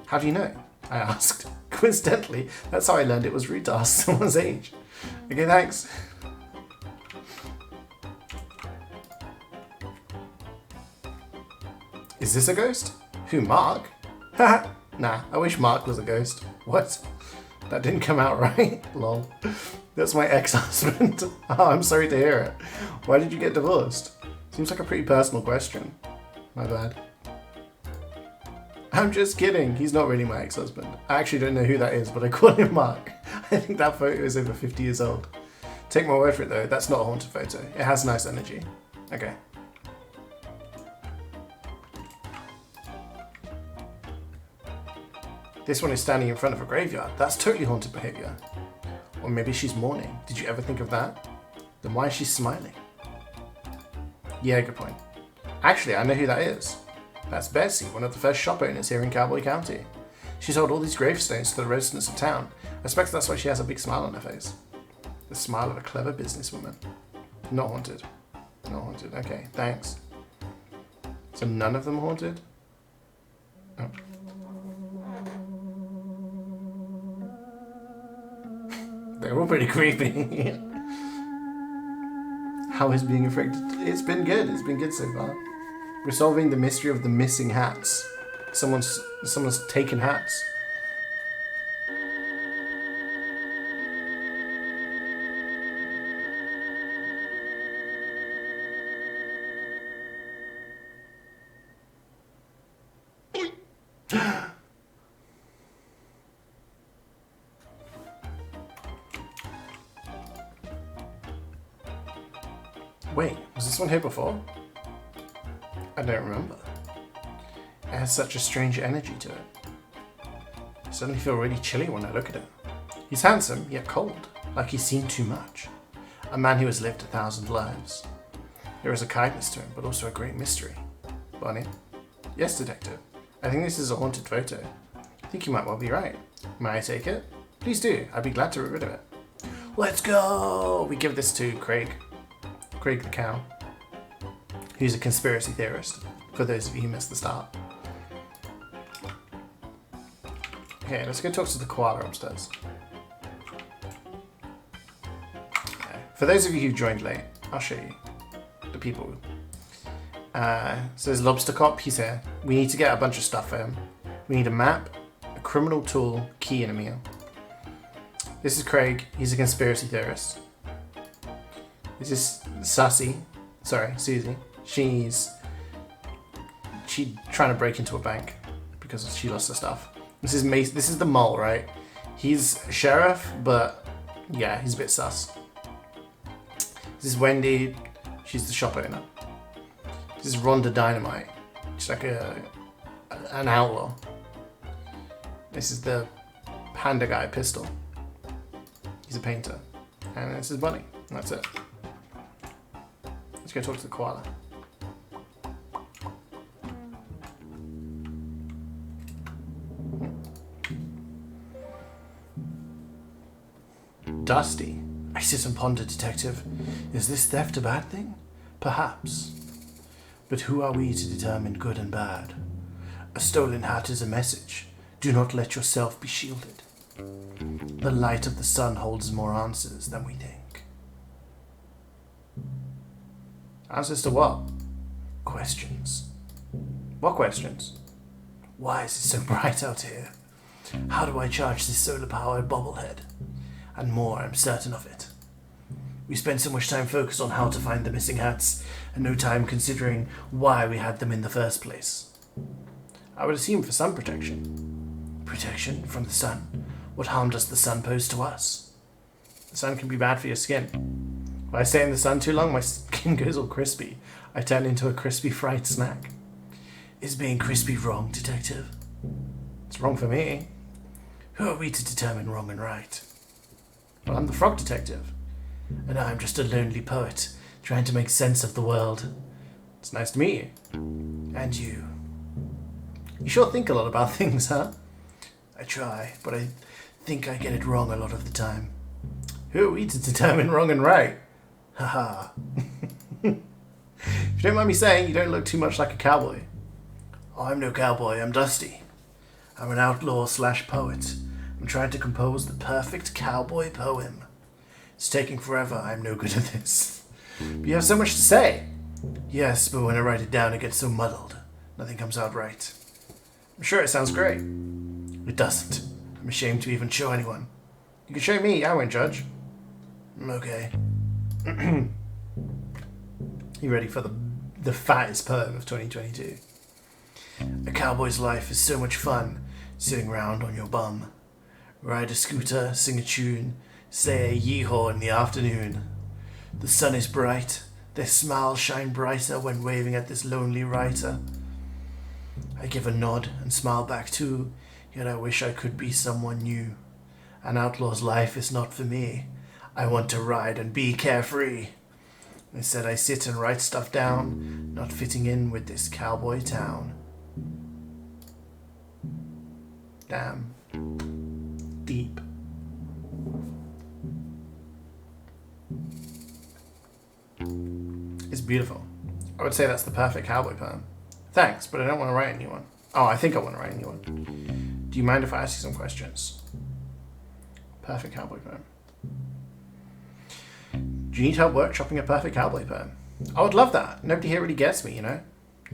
How do you know? I asked. Coincidentally, that's how I learned it was rude to ask someone's age. Okay, thanks. Is this a ghost? Who, Mark? Haha. Nah, I wish Mark was a ghost. What? That didn't come out right? Lol. That's my ex-husband. Oh, I'm sorry to hear it. Why did you get divorced? Seems like a pretty personal question. My bad. I'm just kidding. He's not really my ex-husband. I actually don't know who that is, but I call him Mark. I think that photo is over 50 years old. Take my word for it though, that's not a haunted photo. It has nice energy. Okay. This one is standing in front of a graveyard. That's totally haunted behavior. Or maybe she's mourning. Did you ever think of that? Then why is she smiling? Yeah, good point. Actually, I know who that is. That's Betsy, one of the first shop owners here in Cowboy County. She sold all these gravestones to the residents of town. I expect that's why she has a big smile on her face. The smile of a clever businesswoman. Not haunted. Not haunted. Okay, thanks. So none of them haunted? Oh. They're all pretty creepy. How is being affected? It's been good. It's been good so far. We're solving the mystery of the missing hats. Someone's taken hats. Wait, was this one here before? I don't remember. It has such a strange energy to it. I suddenly feel really chilly when I look at it. He's handsome, yet cold, like he's seen too much. A man who has lived 1,000 lives. There is a kindness to him, but also a great mystery. Bonnie? Yes, detective. I think this is a haunted photo. I think you might well be right. May I take it? Please do. I'd be glad to get rid of it. Let's go! We give this to Craig. Craig the cow. Who's a conspiracy theorist, for those of you who missed the start. Okay, let's go talk to the koala upstairs. Okay. For those of you who joined late, I'll show you the people. So there's Lobster Cop, he's here. We need to get a bunch of stuff for him. We need a map, a criminal tool, key, and a meal. This is Craig, he's a conspiracy theorist. This is Susie, she's trying to break into a bank because she lost her stuff. This is Mace. This is the mole, right? He's sheriff, but yeah, he's a bit sus. This is Wendy. She's the shop owner. This is Rhonda Dynamite. She's like an outlaw. This is the panda guy, Pistol. He's a painter. And this is Bunny. That's it. Let's go talk to the koala. Dusty. I sit and ponder, detective. Is this theft a bad thing? Perhaps. But who are we to determine good and bad? A stolen hat is a message. Do not let yourself be shielded. The light of the sun holds more answers than we think. Answers to what? Questions. What questions? Why is it so bright out here? How do I charge this solar-powered bobblehead? And more, I'm certain of it. We spend so much time focused on how to find the missing hats, and no time considering why we had them in the first place. I would assume for sun protection. Protection from the sun? What harm does the sun pose to us? The sun can be bad for your skin. If I stay in the sun too long, my skin goes all crispy. I turn into a crispy fried snack. Is being crispy wrong, detective? It's wrong for me. Who are we to determine wrong and right? Well, I'm the frog detective. And I'm just a lonely poet, trying to make sense of the world. It's nice to meet you. And you. You sure think a lot about things, huh? I try, but I think I get it wrong a lot of the time. Who are we to determine wrong and right? Haha. If you don't mind me saying, you don't look too much like a cowboy. Oh, I'm no cowboy, I'm Dusty. I'm an outlaw/poet. I'm trying to compose the perfect cowboy poem. It's taking forever, I'm no good at this. But you have so much to say. Yes, but when I write it down, it gets so muddled. Nothing comes out right. I'm sure it sounds great. It doesn't. I'm ashamed to even show anyone. You can show me, I won't judge. Okay. You ready for the fattest poem of 2022? A cowboy's life is so much fun, sitting round on your bum. Ride a scooter, sing a tune, say a yee-haw in the afternoon. The sun is bright, their smiles shine brighter when waving at this lonely writer. I give a nod and smile back too, yet I wish I could be someone new. An outlaw's life is not for me. I want to ride and be carefree. Instead I sit and write stuff down, not fitting in with this cowboy town. Damn. Deep. It's beautiful. I would say that's the perfect cowboy poem. Thanks, but I don't want to write a new one. Oh, I think I want to write a new one. Do you mind if I ask you some questions? Perfect cowboy poem. Do you need help workshopping a perfect cowboy poem? I would love that. Nobody here really gets me, you know?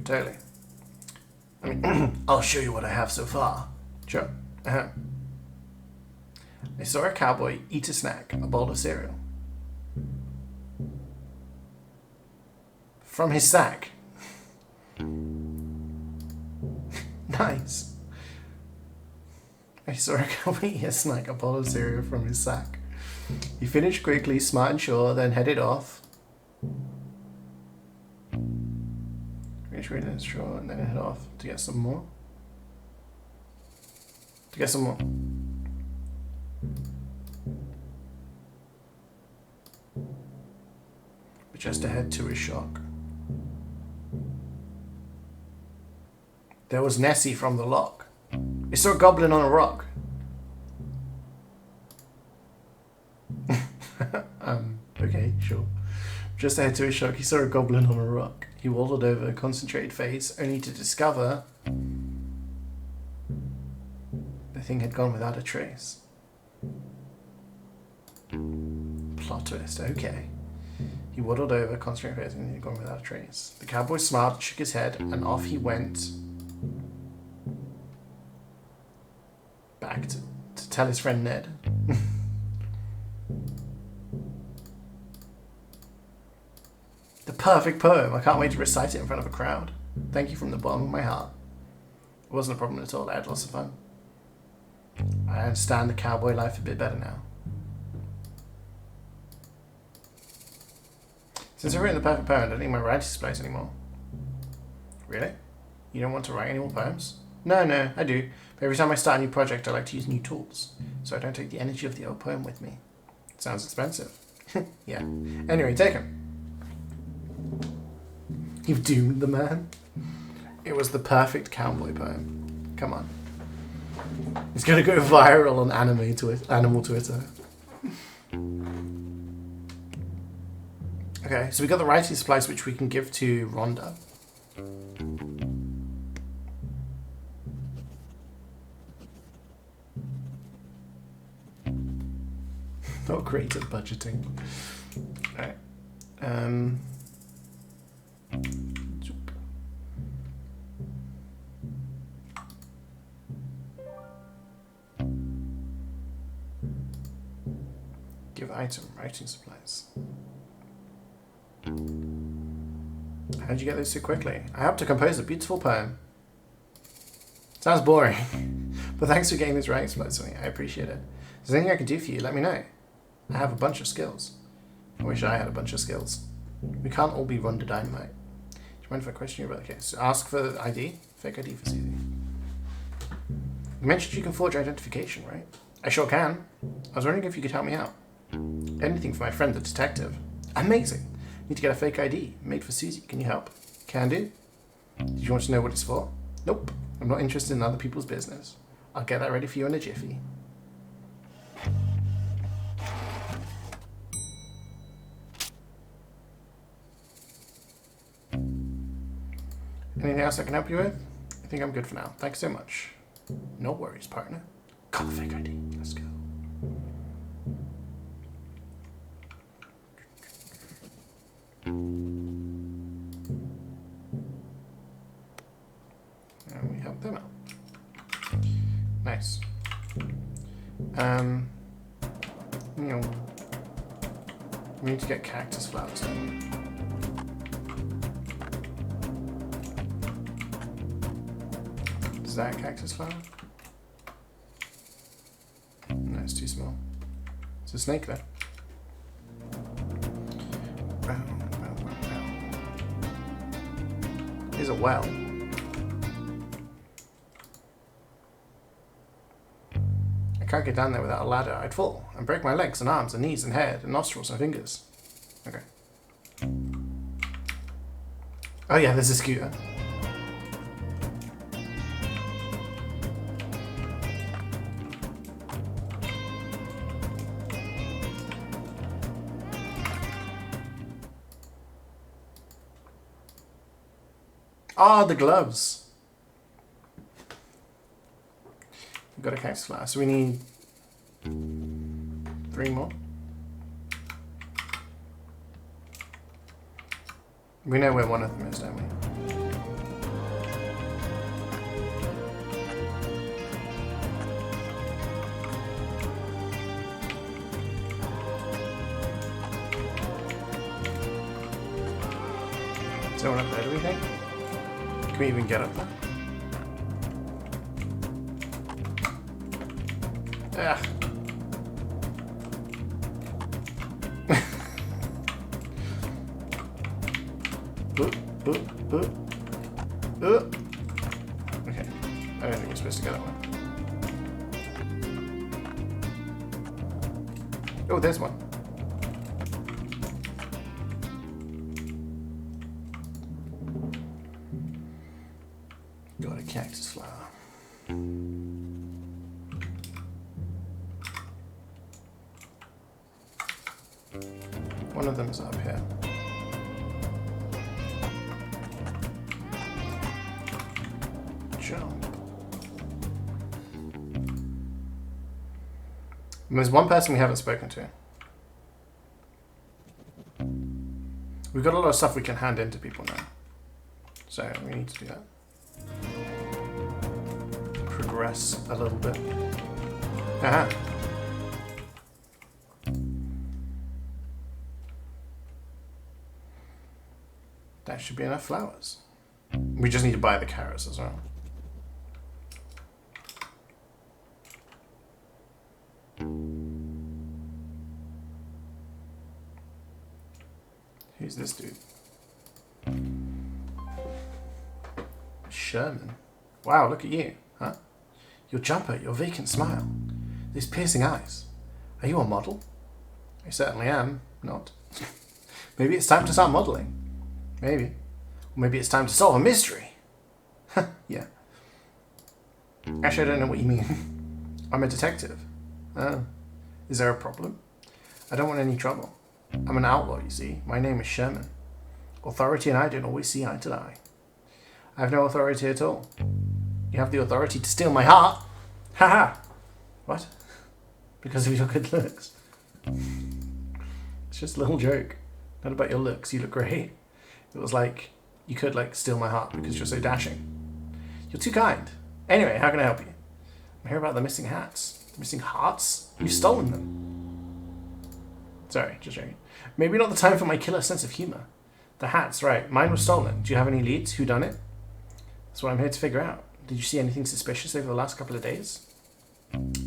Totally. I mean, I'll show you what I have so far. Sure. I saw a cowboy eat a snack, a bowl of cereal. From his sack. Nice. I saw a cowboy eat a snack, a bowl of cereal from his sack. He finished quickly, smart and sure, then headed off. Finished reading and sure, and then head off to get some more. But just ahead to his shock, there was Nessie from the lock. He saw a goblin on a rock. Okay, sure. Just ahead to his shock, he saw a goblin on a rock. He waddled over, concentrated face, only to discover the thing had gone without a trace. Plot twist, okay. He waddled over, concentrated face, and he had gone without a trace. The cowboy smiled, shook his head, and off he went back to tell his friend Ned. The perfect poem. I can't wait to recite it in front of a crowd. Thank you from the bottom of my heart. It wasn't a problem at all. I had lots of fun. I understand the cowboy life a bit better now. Since I've written the perfect poem, I don't need my writing supplies anymore. Really? You don't want to write any more poems? No, I do. But every time I start a new project, I like to use new tools, so I don't take the energy of the old poem with me. It sounds expensive. Yeah. Anyway, take him. You've doomed the man. It was the perfect cowboy poem. Come on. It's going to go viral on animal Twitter. Okay, so we got the writing supplies which we can give to Rhonda. Not great at budgeting. Alright. Give item, writing supplies. How did you get those so quickly? I helped to compose a beautiful poem. Sounds boring, but thanks for getting this writing supplies for me. I appreciate it. If there's anything I can do for you, let me know. I have a bunch of skills. I wish I had a bunch of skills. We can't all be Rhonda Dynamite. Do you mind if I question you about the case? So ask for ID? Fake ID for CeeJaey. You mentioned you can forge identification, right? I sure can. I was wondering if you could help me out. Anything for my friend the detective. Amazing. Need to get a fake ID made for Susie. Can you help? Can do. Did you want to know what it's for? Nope. I'm not interested in other people's business. I'll get that ready for you in a jiffy. Anything else I can help you with? I think I'm good for now. Thanks so much. No worries, partner. Got the fake ID. Let's go. And we help them out. Nice. We need to get cactus flowers, don't we? Is that a cactus flower? No, it's too small. It's a snake there. Here's a well. I can't get down there without a ladder. I'd fall and break my legs and arms and knees and head and nostrils and fingers. Okay. Oh yeah, there's a scooter. Ah, the gloves. We've got a cactus flower, so we need 3 more. We know where one of them is, don't we? Is there one up there, do we think? Can we even get up there? Ah. Okay, I don't think we're supposed to go that way. Oh, there's one. Got a cactus flower. One of them's up here. Jump. And there's one person we haven't spoken to. We've got a lot of stuff we can hand in to people now. So we need to do that. Progress a little bit. Aha. That should be enough flowers. We just need to buy the carrots as well. Who's this dude? Sherman. Wow, look at you, huh? Your jumper, your vacant smile, these piercing eyes. Are you a model? I certainly am. Not. Maybe it's time to start modeling. Maybe. Or maybe it's time to solve a mystery. Yeah. Actually, I don't know what you mean. I'm a detective. Is there a problem? I don't want any trouble. I'm an outlaw, you see. My name is Sherman. Authority and I don't always see eye to eye. I have no authority at all. You have the authority to steal my heart. Haha. What? Because of your good looks. It's just a little joke. Not about your looks. You look great. It was like, you could like steal my heart because you're so dashing. You're too kind. Anyway, how can I help you? I'm here about the missing hats. The missing hearts? You've stolen them. Sorry, just joking. Maybe not the time for my killer sense of humor. The hats, right. Mine was stolen. Do you have any leads? Who done it? That's what I'm here to figure out. Did you see anything suspicious over the last couple of days?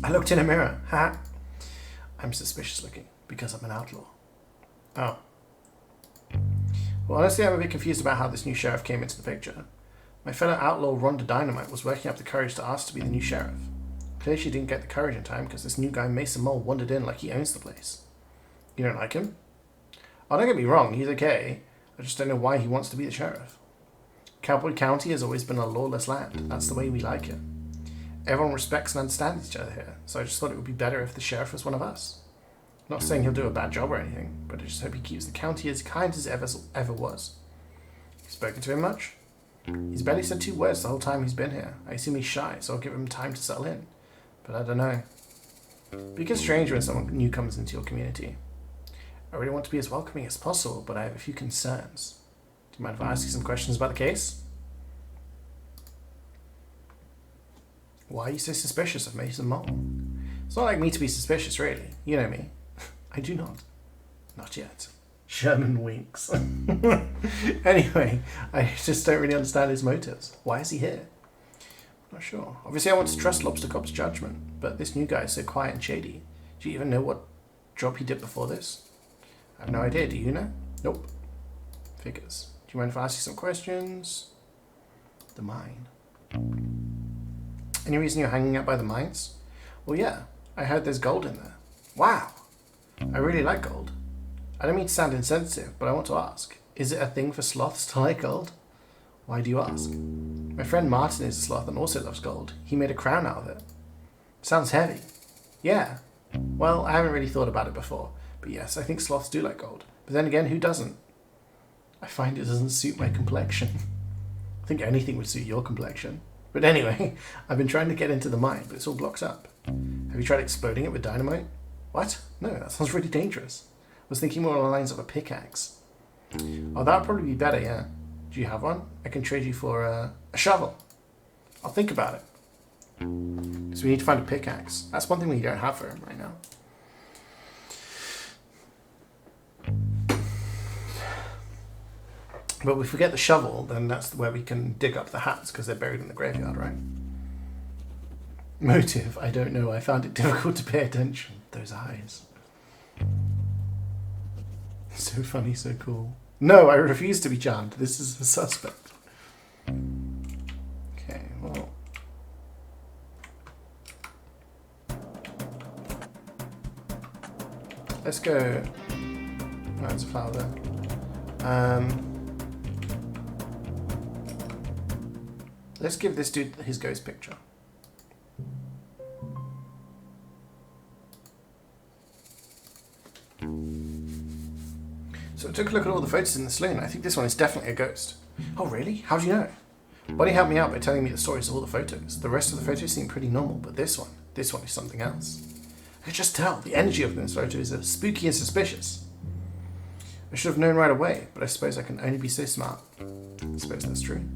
I looked in a mirror. Ha! I'm suspicious looking because I'm an outlaw. Oh. Well, honestly, I'm a bit confused about how this new sheriff came into the picture. My fellow outlaw Rhonda Dynamite was working up the courage to ask to be the new sheriff. Clearly she didn't get the courage in time because this new guy Mason Mole wandered in like he owns the place. You don't like him? Oh, don't get me wrong, he's okay. I just don't know why he wants to be the sheriff. Cowboy County has always been a lawless land. That's the way we like it. Everyone respects and understands each other here, so I just thought it would be better if the sheriff was one of us. Not saying he'll do a bad job or anything, but I just hope he keeps the county as kind as it ever was. You spoken to him much? He's barely said 2 words the whole time he's been here. I assume he's shy, so I'll give him time to settle in. But I don't know. It gets strange when someone new comes into your community. I really want to be as welcoming as possible, but I have a few concerns. Do you mind if I ask you some questions about the case? Why are you so suspicious of Mason Mole? It's not like me to be suspicious, really. You know me. I do not. Not yet. Sherman winks. Anyway, I just don't really understand his motives. Why is he here? Not sure. Obviously, I want to trust Lobster Cop's judgment, but this new guy is so quiet and shady. Do you even know what job he did before this? I have no idea. Do you know? Nope. Figures. Do you mind if I ask you some questions? The mine. Any reason you're hanging out by the mines? Well, yeah. I heard there's gold in there. Wow. I really like gold. I don't mean to sound insensitive, but I want to ask. Is it a thing for sloths to like gold? Why do you ask? My friend Martin is a sloth and also loves gold. He made a crown out of it. Sounds heavy. Yeah. Well, I haven't really thought about it before. But yes, I think sloths do like gold. But then again, who doesn't? I find it doesn't suit my complexion. I think anything would suit your complexion. But anyway, I've been trying to get into the mine, but it's all blocked up. Have you tried exploding it with dynamite? What? No, that sounds really dangerous. I was thinking more along the lines of a pickaxe. Oh, that would probably be better, yeah. Do you have one? I can trade you for a shovel. I'll think about it. So we need to find a pickaxe. That's one thing we don't have for him right now. But if we get the shovel, then that's where we can dig up the hats, because they're buried in the graveyard, right? Motive, I don't know. I found it difficult to pay attention. Those eyes. So funny, so cool. No, I refuse to be charmed. This is a suspect. Okay, well. Let's go. Oh, there's a flower there. Let's give this dude his ghost picture. So I took a look at all the photos in the saloon. I think this one is definitely a ghost. Oh, really? How do you know? Buddy helped me out by telling me the stories of all the photos. The rest of the photos seem pretty normal, but this one is something else. I could just tell. The energy of those photos are spooky and suspicious. I should have known right away, but I suppose I can only be so smart. I suppose that's true.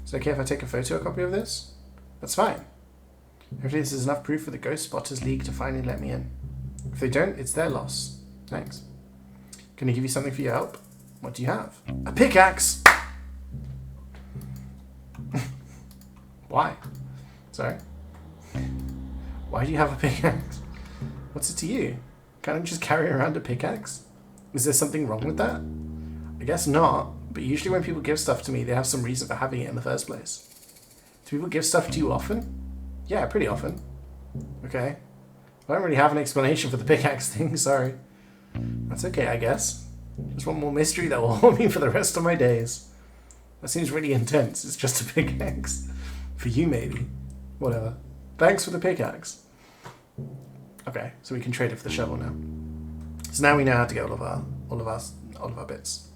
Is it okay if I take a photocopy of this? That's fine. Hopefully this is enough proof for the Ghost Spotters League to finally let me in. If they don't, it's their loss. Thanks. Can I give you something for your help? What do you have? A pickaxe! Why? Sorry? Why do you have a pickaxe? What's it to you? Can't I just carry around a pickaxe? Is there something wrong with that? I guess not, but usually when people give stuff to me, they have some reason for having it in the first place. Do people give stuff to you often? Yeah, pretty often. Okay. I don't really have an explanation for the pickaxe thing, sorry. That's okay, I guess. Just one more mystery that will haunt me for the rest of my days. That seems really intense. It's just a pickaxe. For you, maybe. Whatever. Thanks for the pickaxe. Okay, so we can trade it for the shovel now. So now we know how to get all of our bits.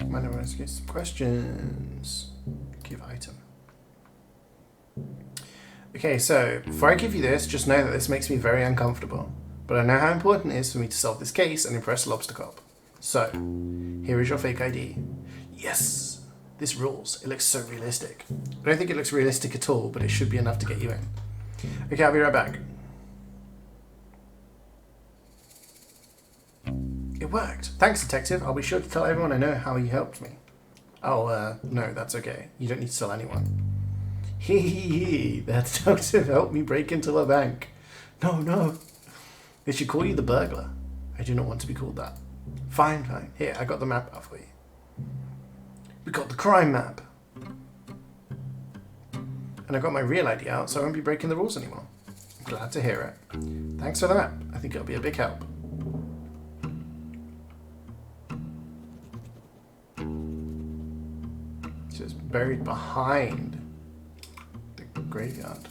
Might want to get some questions. Give item. Okay, so before I give you this, just know that this makes me very uncomfortable. But I know how important it is for me to solve this case and impress Lobster Cop. So, here is your fake ID. Yes! This rules. It looks so realistic. I don't think it looks realistic at all, but it should be enough to get you in. Okay, I'll be right back. It worked. Thanks, detective. I'll be sure to tell everyone I know how you helped me. Oh, no, that's okay. You don't need to tell anyone. Hee hee hee. That detective helped me break into a bank. No. They should call you the burglar. I do not want to be called that. Fine. Here, I got the map out for you. We got the crime map. And I got my real ID out, so I won't be breaking the rules anymore. I'm glad to hear it. Thanks for the map. I think it'll be a big help. So it's buried behind the graveyard.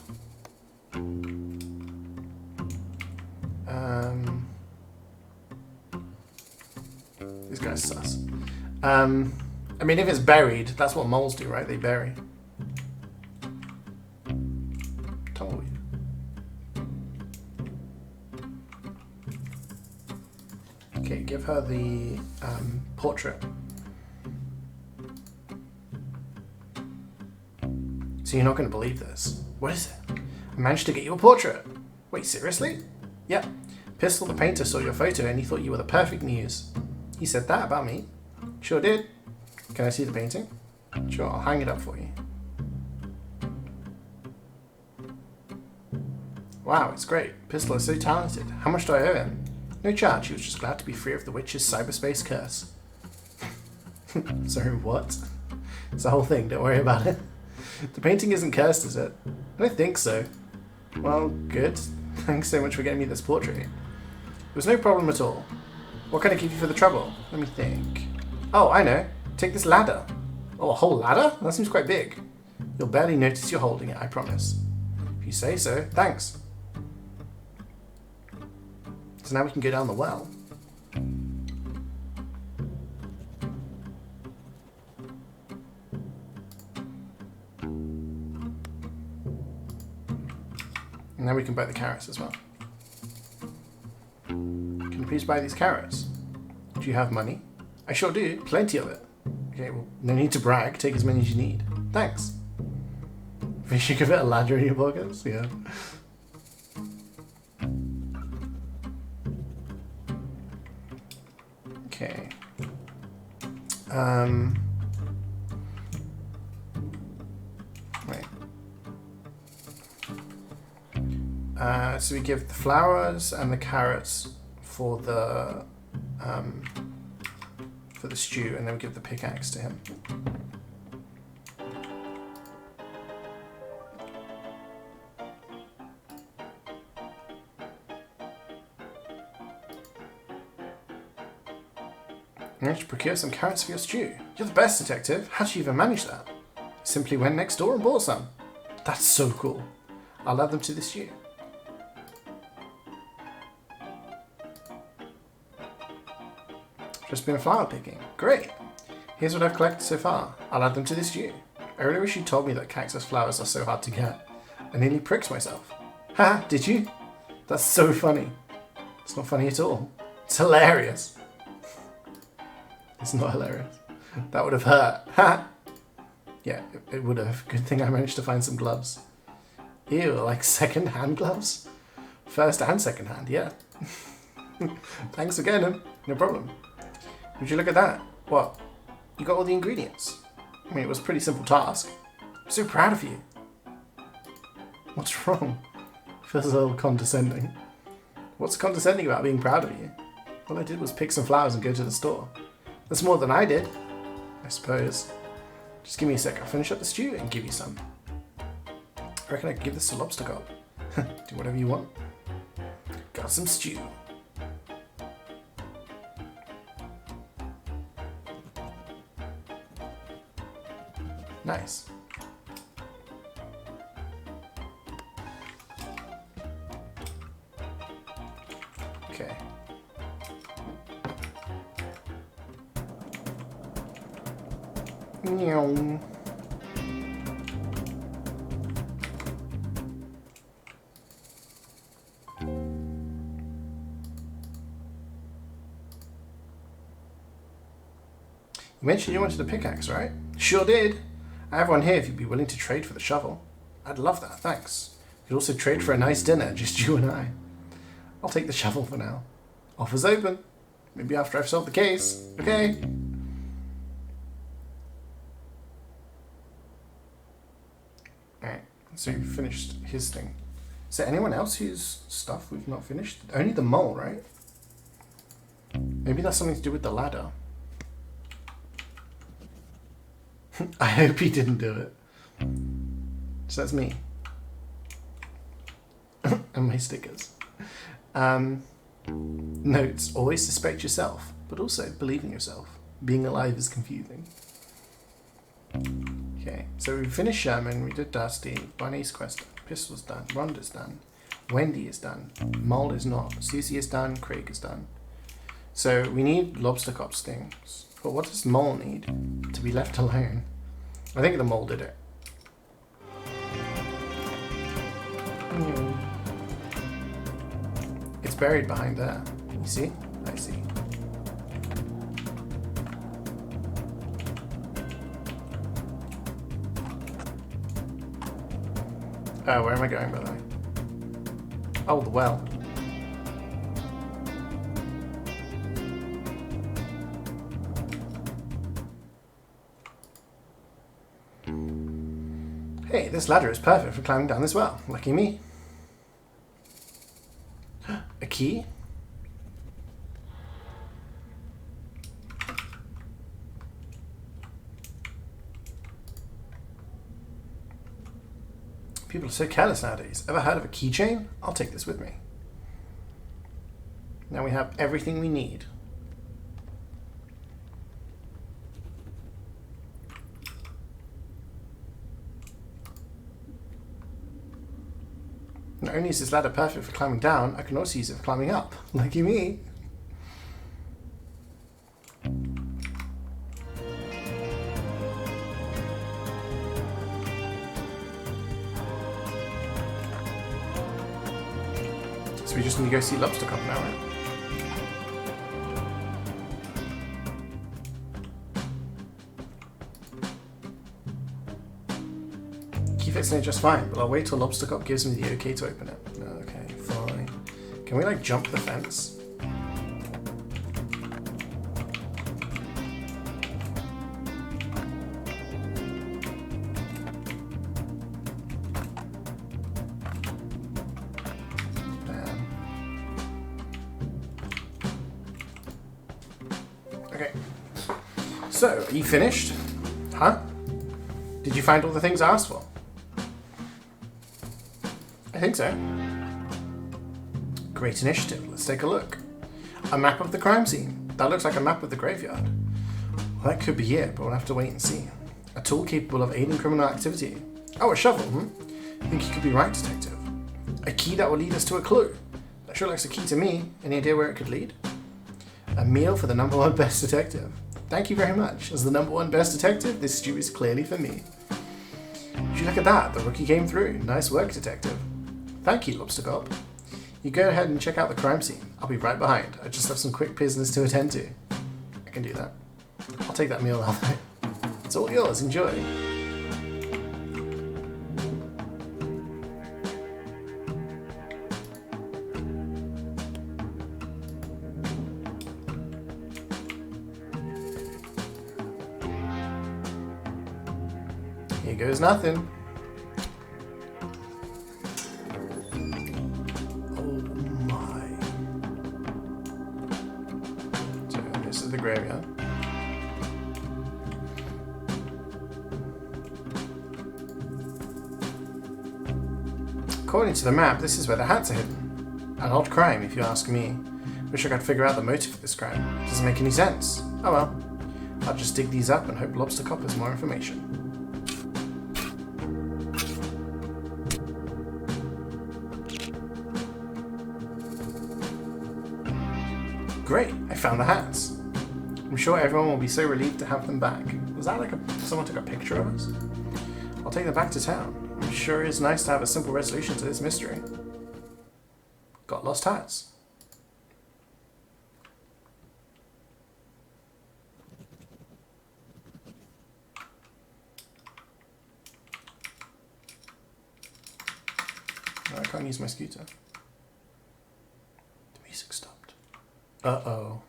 This guy's sus. I mean, if it's buried, that's what moles do, right? They bury. Tumbleweed. Okay, give her the portrait. So you're not going to believe this. What is it? I managed to get you a portrait. Wait, seriously? Yep. Pistol the painter saw your photo and he thought you were the perfect muse. He said that about me. Sure did. Can I see the painting? Sure, I'll hang it up for you. Wow, it's great. Pistol is so talented. How much do I owe him? No charge, he was just glad to be free of the witch's cyberspace curse. Sorry, what? It's the whole thing, don't worry about it. The painting isn't cursed, is it? I don't think so. Well, good. Thanks so much for getting me this portrait. It was no problem at all. What can I give you for the trouble? Let me think. Oh, I know. Take this ladder. Oh, a whole ladder? That seems quite big. You'll barely notice you're holding it, I promise. If you say so, thanks. So now we can go down the well. now we can buy the carrots as well. Can you please buy these carrots? Do you have money? I sure do. Plenty of it. Okay, well, no need to brag. Take as many as you need. Thanks. You should give it a ladder in your pockets? Yeah. Okay. Right. So we give the flowers and the carrots for the stew, and then we give the pickaxe to him. You managed to procure some carrots for your stew. You're the best, detective. How did you even manage that? Simply went next door and bought some. That's so cool. I'll add them to the stew. Just been flower picking. Great. Here's what I've collected so far. I'll add them to the stew. I really wish you told me that cactus flowers are so hard to get. I nearly pricked myself. Ha! Did you? That's so funny. It's not funny at all. It's hilarious. It's not hilarious. That would have hurt. Ha! Yeah, it would have. Good thing I managed to find some gloves. Ew, like second-hand gloves? First and second-hand, yeah. Thanks for getting them. No problem. Would you look at that? What? You got all the ingredients. I mean, it was a pretty simple task. I'm so proud of you. What's wrong? Feels a little condescending. What's condescending about being proud of you? All I did was pick some flowers and go to the store. That's more than I did, I suppose. Just give me a sec. I'll finish up the stew and give you some. I reckon I can give this to Lobster Cop. Do whatever you want. Got some stew. Nice. Okay. Meow. You mentioned you wanted a pickaxe, right? Sure did. I have one here if you'd be willing to trade for the shovel. I'd love that, thanks. You could also trade for a nice dinner, just you and I. I'll take the shovel for now. Offer's open. Maybe after I've solved the case. Okay. Alright, so you finished his thing. Is there anyone else whose stuff we've not finished? Only the mole, right? Maybe that's something to do with the ladder. I hope he didn't do it. So that's me. And my stickers. Notes, always suspect yourself, but also believe in yourself. Being alive is confusing. Okay, so we finished Sherman, we did Dusty, Bunny's quest, Pistol's done, Rhonda's done, Wendy is done, Mole is not, Susie is done, Craig is done. So we need Lobster Cop's things. But what does Mole need? To be left alone. I think the mole did it. It's buried behind there. You see? I see. Oh, where am I going, by the way? Oh, the well. Hey, this ladder is perfect for climbing down this well. Lucky me. A key? People are so careless nowadays. Ever heard of a keychain? I'll take this with me. Now we have everything we need. Not only is this ladder perfect for climbing down, I can also use it for climbing up. Lucky me. guessing you go see Lobster Cop now, right? Key fits in just fine, but I'll wait till Lobster Cop gives me the okay to open it. Okay, fine. Can we like jump the fence? Okay. So, are you finished? Huh? Did you find all the things I asked for? I think so. Great initiative. Let's take a look. A map of the crime scene. That looks like a map of the graveyard. Well, that could be it, but we'll have to wait and see. A tool capable of aiding criminal activity. Oh, a shovel, I think you could be right, detective. A key that will lead us to a clue. That sure looks a key to me. Any idea where it could lead? A meal for the #1 best detective. Thank you very much. As the #1 best detective, this stew is clearly for me. Would you look at that? The rookie came through. Nice work, detective. Thank you, Lobster Cop. You go ahead and check out the crime scene. I'll be right behind. I just have some quick business to attend to. I can do that. I'll take that meal out there. It's all yours. Enjoy. Here goes nothing. The graveyard. According to the map, this is where the hats are hidden. An odd crime, if you ask me. Wish I could figure out the motive for this crime. Doesn't make any sense. Oh well. I'll just dig these up and hope Lobster Cop has more information. Great, I found the hats. I'm sure everyone will be so relieved to have them back. Was that like someone took a picture of us? I'll take them back to town. I'm sure it's nice to have a simple resolution to this mystery. Got lost hats. No, I can't use my scooter. The music stopped. Uh-oh.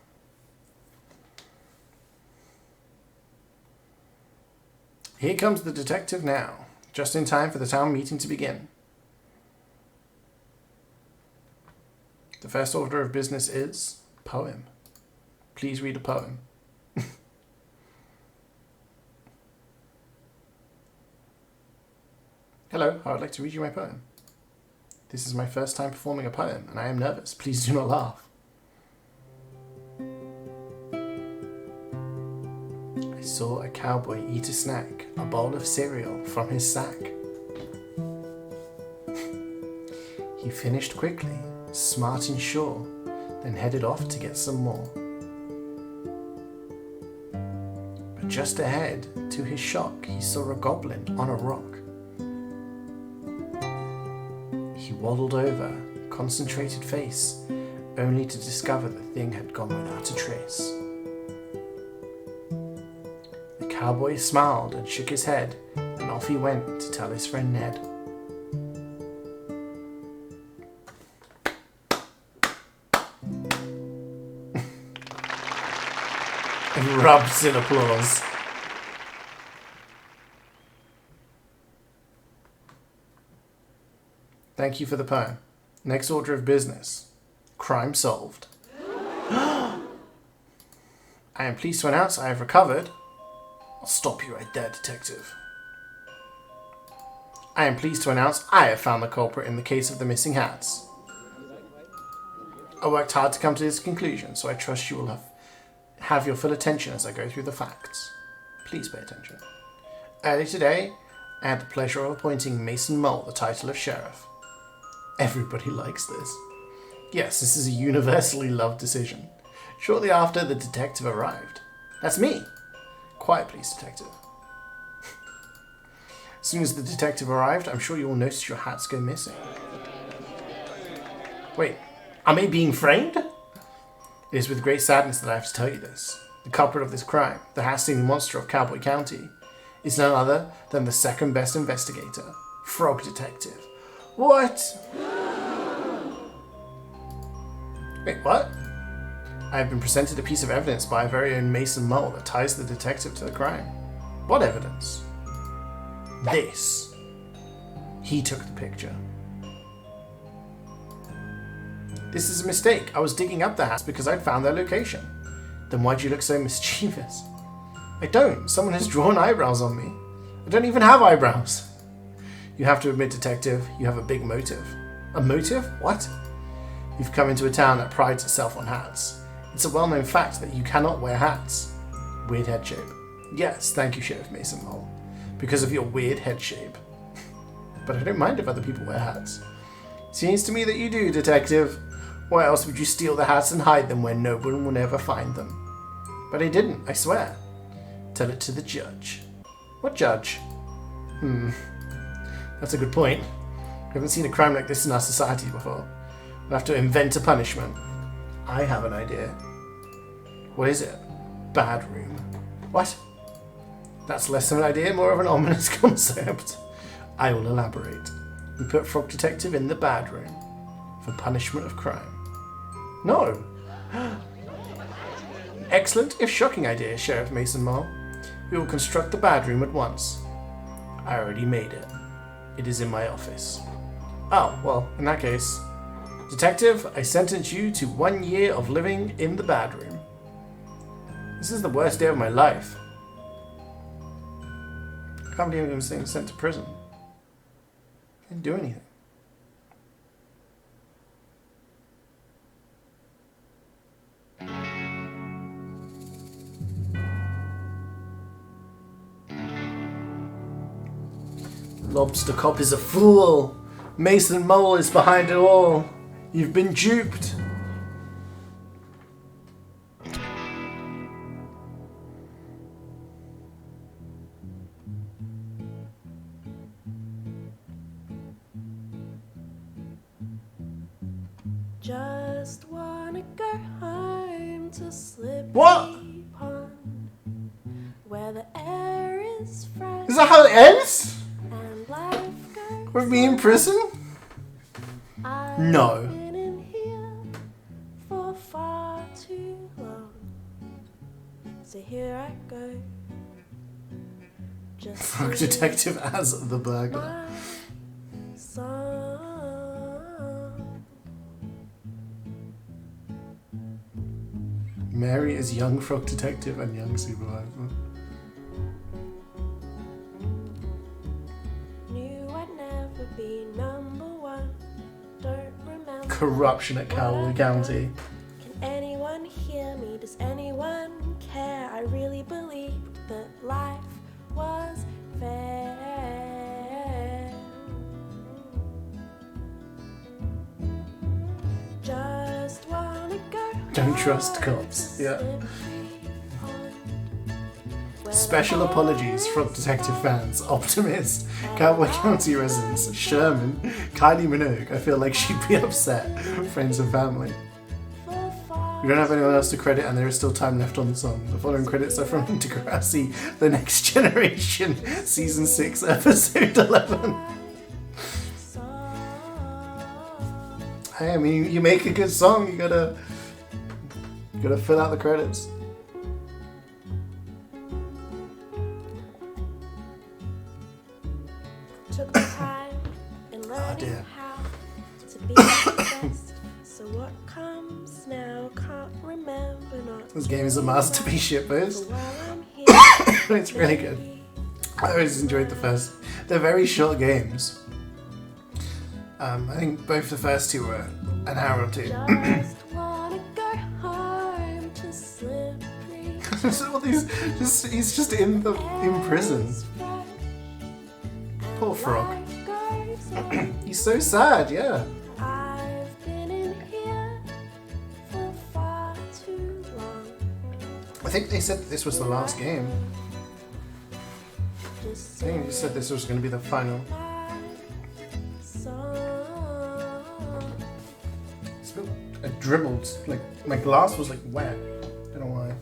Here comes the detective now, just in time for the town meeting to begin. The first order of business is poem. Please read a poem. Hello, I would like to read you my poem. This is my first time performing a poem, and I am nervous. Please do not laugh. I saw a cowboy eat a snack, a bowl of cereal from his sack. He finished quickly, smart and sure, then headed off to get some more. But just ahead, to his shock, he saw a goblin on a rock. He waddled over, concentrated face, only to discover the thing had gone without a trace. The cowboy smiled and shook his head, and off he went to tell his friend Ned. Erupts in applause. Thank you for the poem. Next order of business. Crime solved. I am pleased to announce I have recovered. I'll stop you right there, detective. I am pleased to announce I have found the culprit in the case of the missing hats. I worked hard to come to this conclusion, so I trust you will have your full attention as I go through the facts. Please pay attention. Early today, I had the pleasure of appointing Mason Mole the title of sheriff. Everybody likes this. Yes, this is a universally loved decision. Shortly after, the detective arrived. That's me. Quiet, please, detective. As soon as the detective arrived, I'm sure you will notice your hats go missing. Wait, Am I being framed? It is with great sadness that I have to tell you this. The culprit of this crime, the hat-stealing monster of Cowboy County, is none other than the second best investigator, Frog Detective. What? Wait, what? I have been presented a piece of evidence by our very own Mason Mole that ties the detective to the crime. What evidence? This. He took the picture. This is a mistake. I was digging up the hats because I'd found their location. Then why'd you look so mischievous? I don't. Someone has drawn eyebrows on me. I don't even have eyebrows. You have to admit, detective, you have a big motive. A motive? What? You've come into a town that prides itself on hats. It's a well-known fact that you cannot wear hats. Weird head shape. Yes, thank you, Sheriff Mason Mole. Because of your weird head shape. But I don't mind if other people wear hats. Seems to me that you do, detective. Why else would you steal the hats and hide them where no one will ever find them? But I didn't, I swear. Tell it to the judge. What judge? That's a good point. We haven't seen a crime like this in our society before. We'll have to invent a punishment. I have an idea. What is it? Bad room. What? That's less of an idea, more of an ominous concept. I will elaborate. We put Frog Detective in the bad room for punishment of crime. No! Excellent, if shocking idea, Sheriff Mason Mole. We will construct the bad room at once. I already made it. It is in my office. Oh, well, in that case... Detective, I sentence you to 1 year of living in the bad room. This is the worst day of my life. I can't believe I'm being sent to prison. I didn't do anything. Lobster Cop is a fool. Mason Mole is behind it all. You've been duped. Just wanna go home to slip. What? Pond, where the air is fresh. Is that how it ends? And life goes With me in prison? I've No. been in here for far too long. So here I go. Just Frog Detective as the burglar. my song. Mary is young Frog Detective and young supervisor. Knew I'd never be number one. Don't remember. Corruption at Cowboy County. Can anyone hear me? Does anyone care? I really believed that life was fair. Just wanna go. Don't trust cops. Yeah. Special apologies, Frog Detective fans, Optimist, Cowboy County residents, Sherman, Kylie Minogue. I feel like she'd be upset. Friends and family. We don't have anyone else to credit, and there is still time left on the song. The following credits are from Degrassi, The Next Generation, Season 6, Episode 11. Hey, I mean, you make a good song, you gotta fill out the credits. Took the time and learning dear. how to be the best. So what comes now? Can't remember not. This game is a masterpiece shitpost. While I'm here, It's really good. I always enjoyed the first. They're very short games. I think both the first two were an hour or two. just wanna go home to slippery. All these, he's just in prison. Poor Frog. He's so sad, yeah. I've been in here for far too long. I think they said that this was the last game. Just I think they said this was going to be the final. song. Smell. dribbled. Like, my glass was like wet. Don't know why.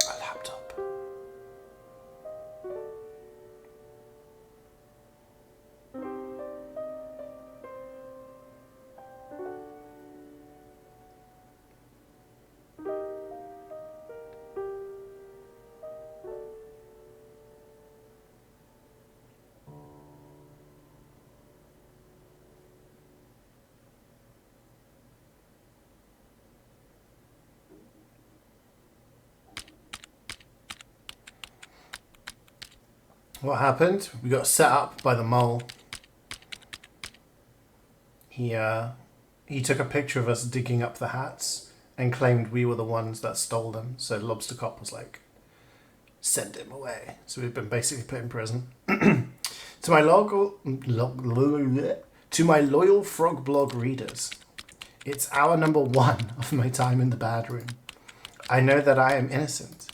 A laptop. What happened? We got set up by the mole. He took a picture of us digging up the hats and claimed we were the ones that stole them. So Lobster Cop was like, send him away. So we've been basically put in prison. To my loyal Frog Blog readers, it's hour number 1 of my time in the bad room. I know that I am innocent.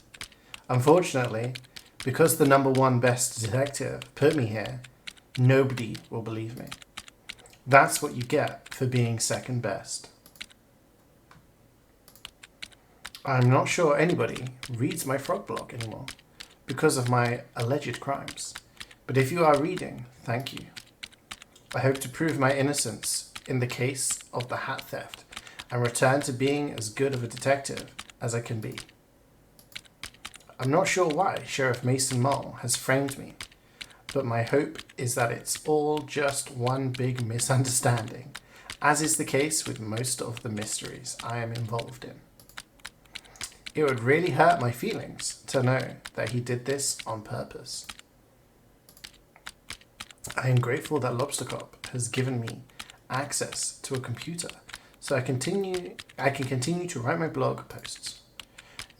Unfortunately, because the number 1 best detective put me here, nobody will believe me. That's what you get for being second best. I'm not sure anybody reads my Frog Blog anymore because of my alleged crimes. But if you are reading, thank you. I hope to prove my innocence in the case of the hat theft and return to being as good of a detective as I can be. I'm not sure why Sheriff Mason Mole has framed me, but my hope is that it's all just one big misunderstanding, as is the case with most of the mysteries I am involved in. It would really hurt my feelings to know that he did this on purpose. I am grateful that Lobster Cop has given me access to a computer so I can continue to write my blog posts.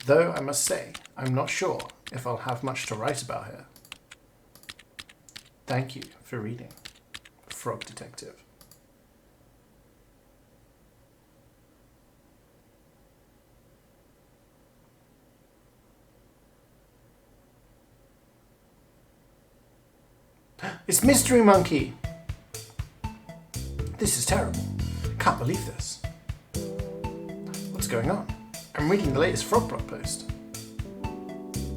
Though I must say, I'm not sure if I'll have much to write about here. Thank you for reading Frog Detective. It's Mystery Monkey! This is terrible. Can't believe this. What's going on? I'm reading the latest Frog Blog post.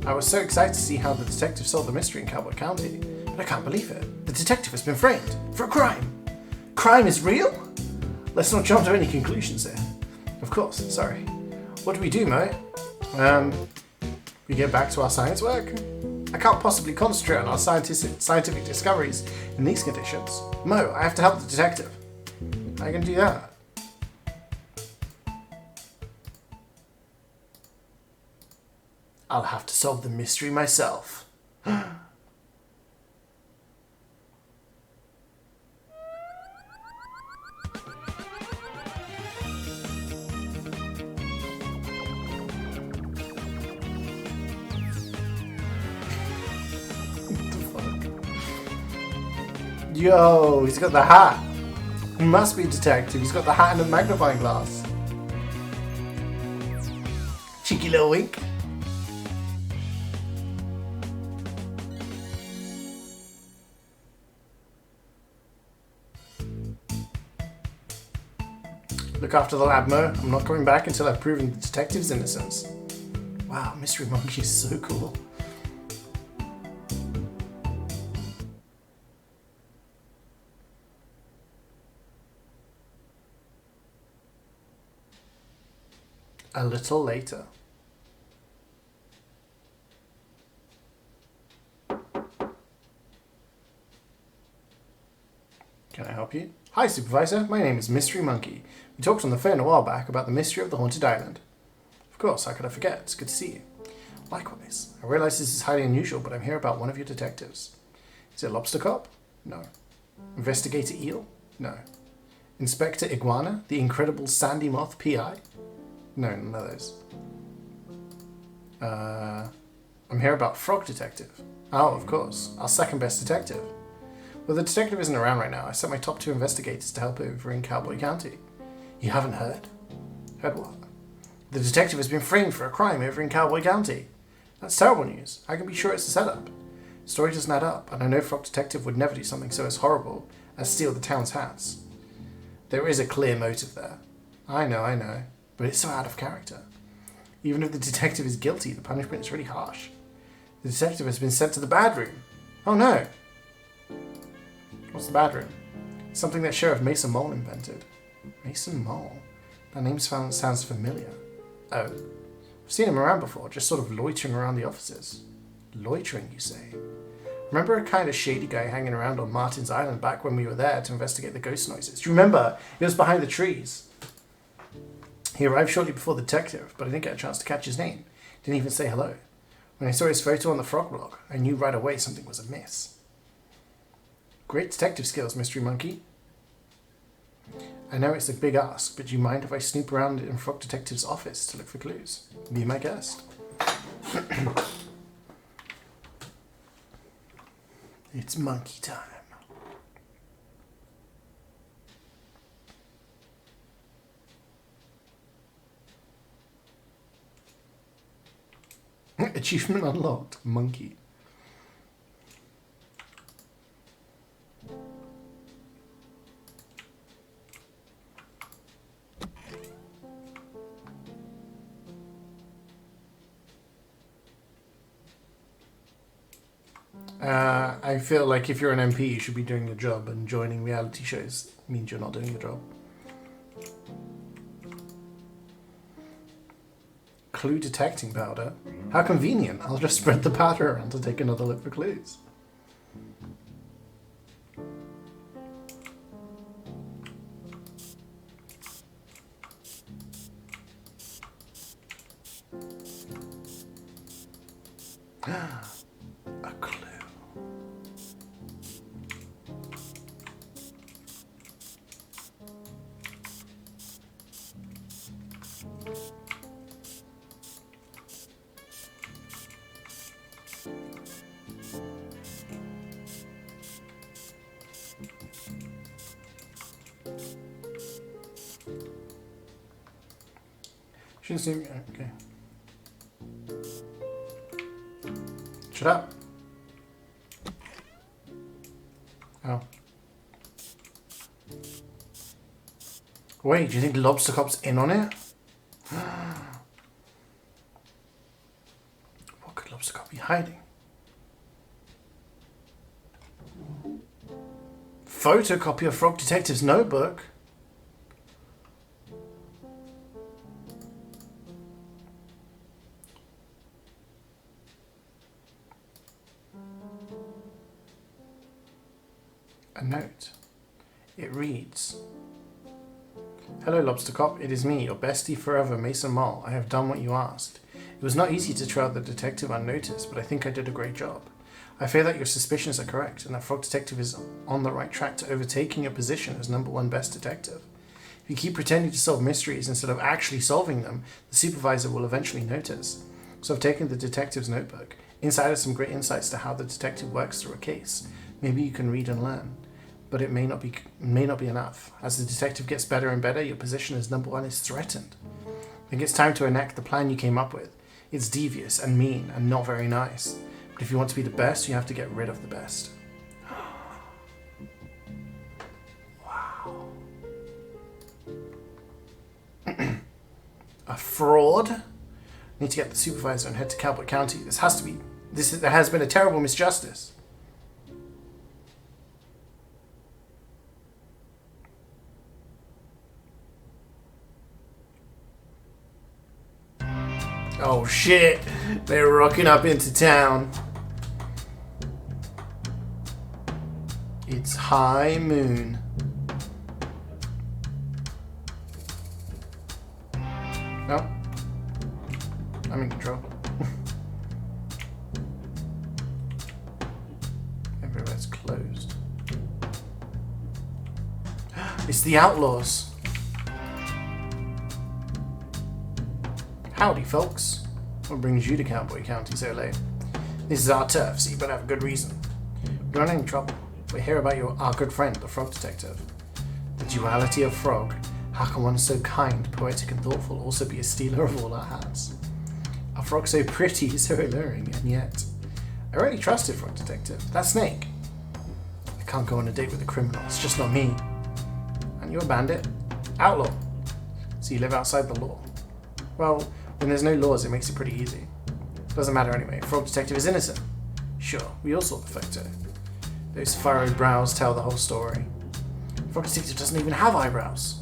I was so excited to see how the detective solved the mystery in Cowboy County, but I can't believe it. The detective has been framed for a crime. Crime is real? Let's not jump to any conclusions here. Of course, sorry. What do we do, Mo? We get back to our science work? I can't possibly concentrate on our scientific discoveries in these conditions. Mo, I have to help the detective. How are you going to do that? I'll have to solve the mystery myself. Yo, he's got the hat. He must be a detective. He's got the hat and a magnifying glass. Cheeky little wink. Look after the lab, Mo. I'm not coming back until I've proven the detective's innocence. Wow, Mystery Monkey is so cool. A little later. Can I help you? Hi, Supervisor. My name is Mystery Monkey. We talked on the phone a while back about the mystery of the haunted island. Of course, how could I forget? It's good to see you. Likewise. I realize this is highly unusual, but I'm here about one of your detectives. Is it Lobster Cop? No. Investigator Eel? No. Inspector Iguana? The incredible Sandy Moth PI? No, none of those. I'm here about Frog Detective. Oh, of course. Our second best detective. Well, the detective isn't around right now. I sent my top 2 investigators to help over in Cowboy County. You haven't heard? Heard what? The detective has been framed for a crime over in Cowboy County. That's terrible news. I can be sure it's a setup. The story doesn't add up, and I know Frog Detective would never do something so as horrible as steal the town's hats. There is a clear motive there. I know, but it's so out of character. Even if the detective is guilty, the punishment is really harsh. The detective has been sent to the bad room. Oh no! What's the bad room? Something that Sheriff Mason Mole invented. Mason Mole? That name sounds familiar. Oh. I've seen him around before, just sort of loitering around the offices. Loitering, you say? Remember a kind of shady guy hanging around on Martin's Island back when we were there to investigate the ghost noises? Do you remember? He was behind the trees. He arrived shortly before the detective, but I didn't get a chance to catch his name. Didn't even say hello. When I saw his photo on the frog blog, I knew right away something was amiss. Great detective skills, Mystery Monkey. I know it's a big ask, but do you mind if I snoop around in Frog Detective's office to look for clues? Be my guest. It's monkey time. Achievement unlocked. Monkey. I feel like if you're an MP, you should be doing your job, and joining reality shows means you're not doing your job. Clue detecting powder? How convenient. I'll just spread the powder around to take another look for clues. A clue. Shouldn't seem okay. Shut up. Oh. Wait, do you think Lobster Cop's in on it? What could Lobster Cop be hiding? Photocopy of Frog Detective's notebook. A note. It reads, "Hello, Lobster Cop. It is me, your bestie forever, Mason Mole. I have done what you asked. It was not easy to trail the detective unnoticed, but I think I did a great job. I fear that your suspicions are correct, and that Frog Detective is on the right track to overtaking your position as #1 best detective. If you keep pretending to solve mysteries instead of actually solving them, the supervisor will eventually notice. So I've taken the detective's notebook. Inside are some great insights to how the detective works through a case. Maybe you can read and learn. But it may not be enough. As the detective gets better and better, your position as #1 is threatened. I think it's time to enact the plan you came up with. It's devious and mean and not very nice. But if you want to be the best, you have to get rid of the best." Wow. A fraud? Need to get the supervisor and head to Cowboy County. There has been a terrible misjustice. Oh shit, they're rocking up into town. It's high moon. No, I'm in control. Everywhere's closed. It's the outlaws. Howdy, folks. What brings you to Cowboy County so late? This is our turf, so you better have a good reason. You're in any trouble. We're here about our good friend, the Frog Detective. The duality of frog. How can one so kind, poetic and thoughtful also be a stealer of all our hearts? A frog so pretty, so alluring, and yet... I really trusted Frog Detective. That snake. I can't go on a date with a criminal. It's just not me. Aren't you a bandit? Outlaw. So you live outside the law. Well, when there's no laws, it makes it pretty easy. Doesn't matter anyway. Frog Detective is innocent. Sure, we all saw the photo. Those furrowed brows tell the whole story. Frog Detective doesn't even have eyebrows.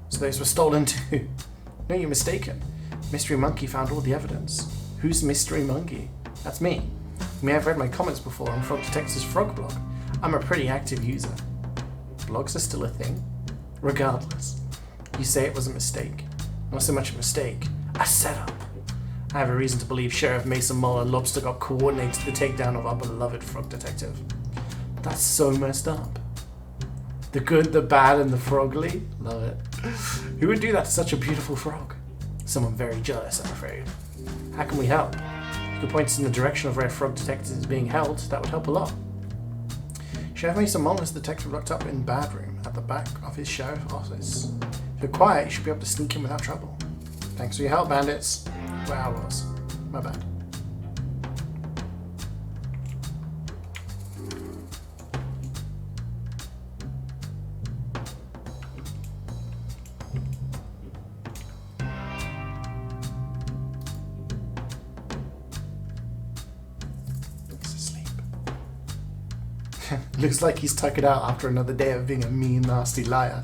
So those were stolen too. No, you're mistaken. Mystery Monkey found all the evidence. Who's Mystery Monkey? That's me. You may have read my comments before on Frog Detective's Frog blog. I'm a pretty active user. Blogs are still a thing? Regardless, you say it was a mistake. Not so much a mistake, a setup. I have a reason to believe Sheriff Mason Mole and Lobstercop coordinated the takedown of our beloved Frog Detective. That's so messed up. The good, the bad, and the frogly? Love it. Who would do that to such a beautiful frog? Someone very jealous, I'm afraid. How can we help? If you could point us in the direction of where Frog Detective is being held, that would help a lot. Sheriff Mason Mole has the detective locked up in Bad Room at the back of his sheriff office. If you're quiet, you should be able to sneak in without trouble. Thanks for your help, bandits. We're outlaws. My bad. He's asleep. Looks like he's tucked it out after another day of being a mean, nasty liar.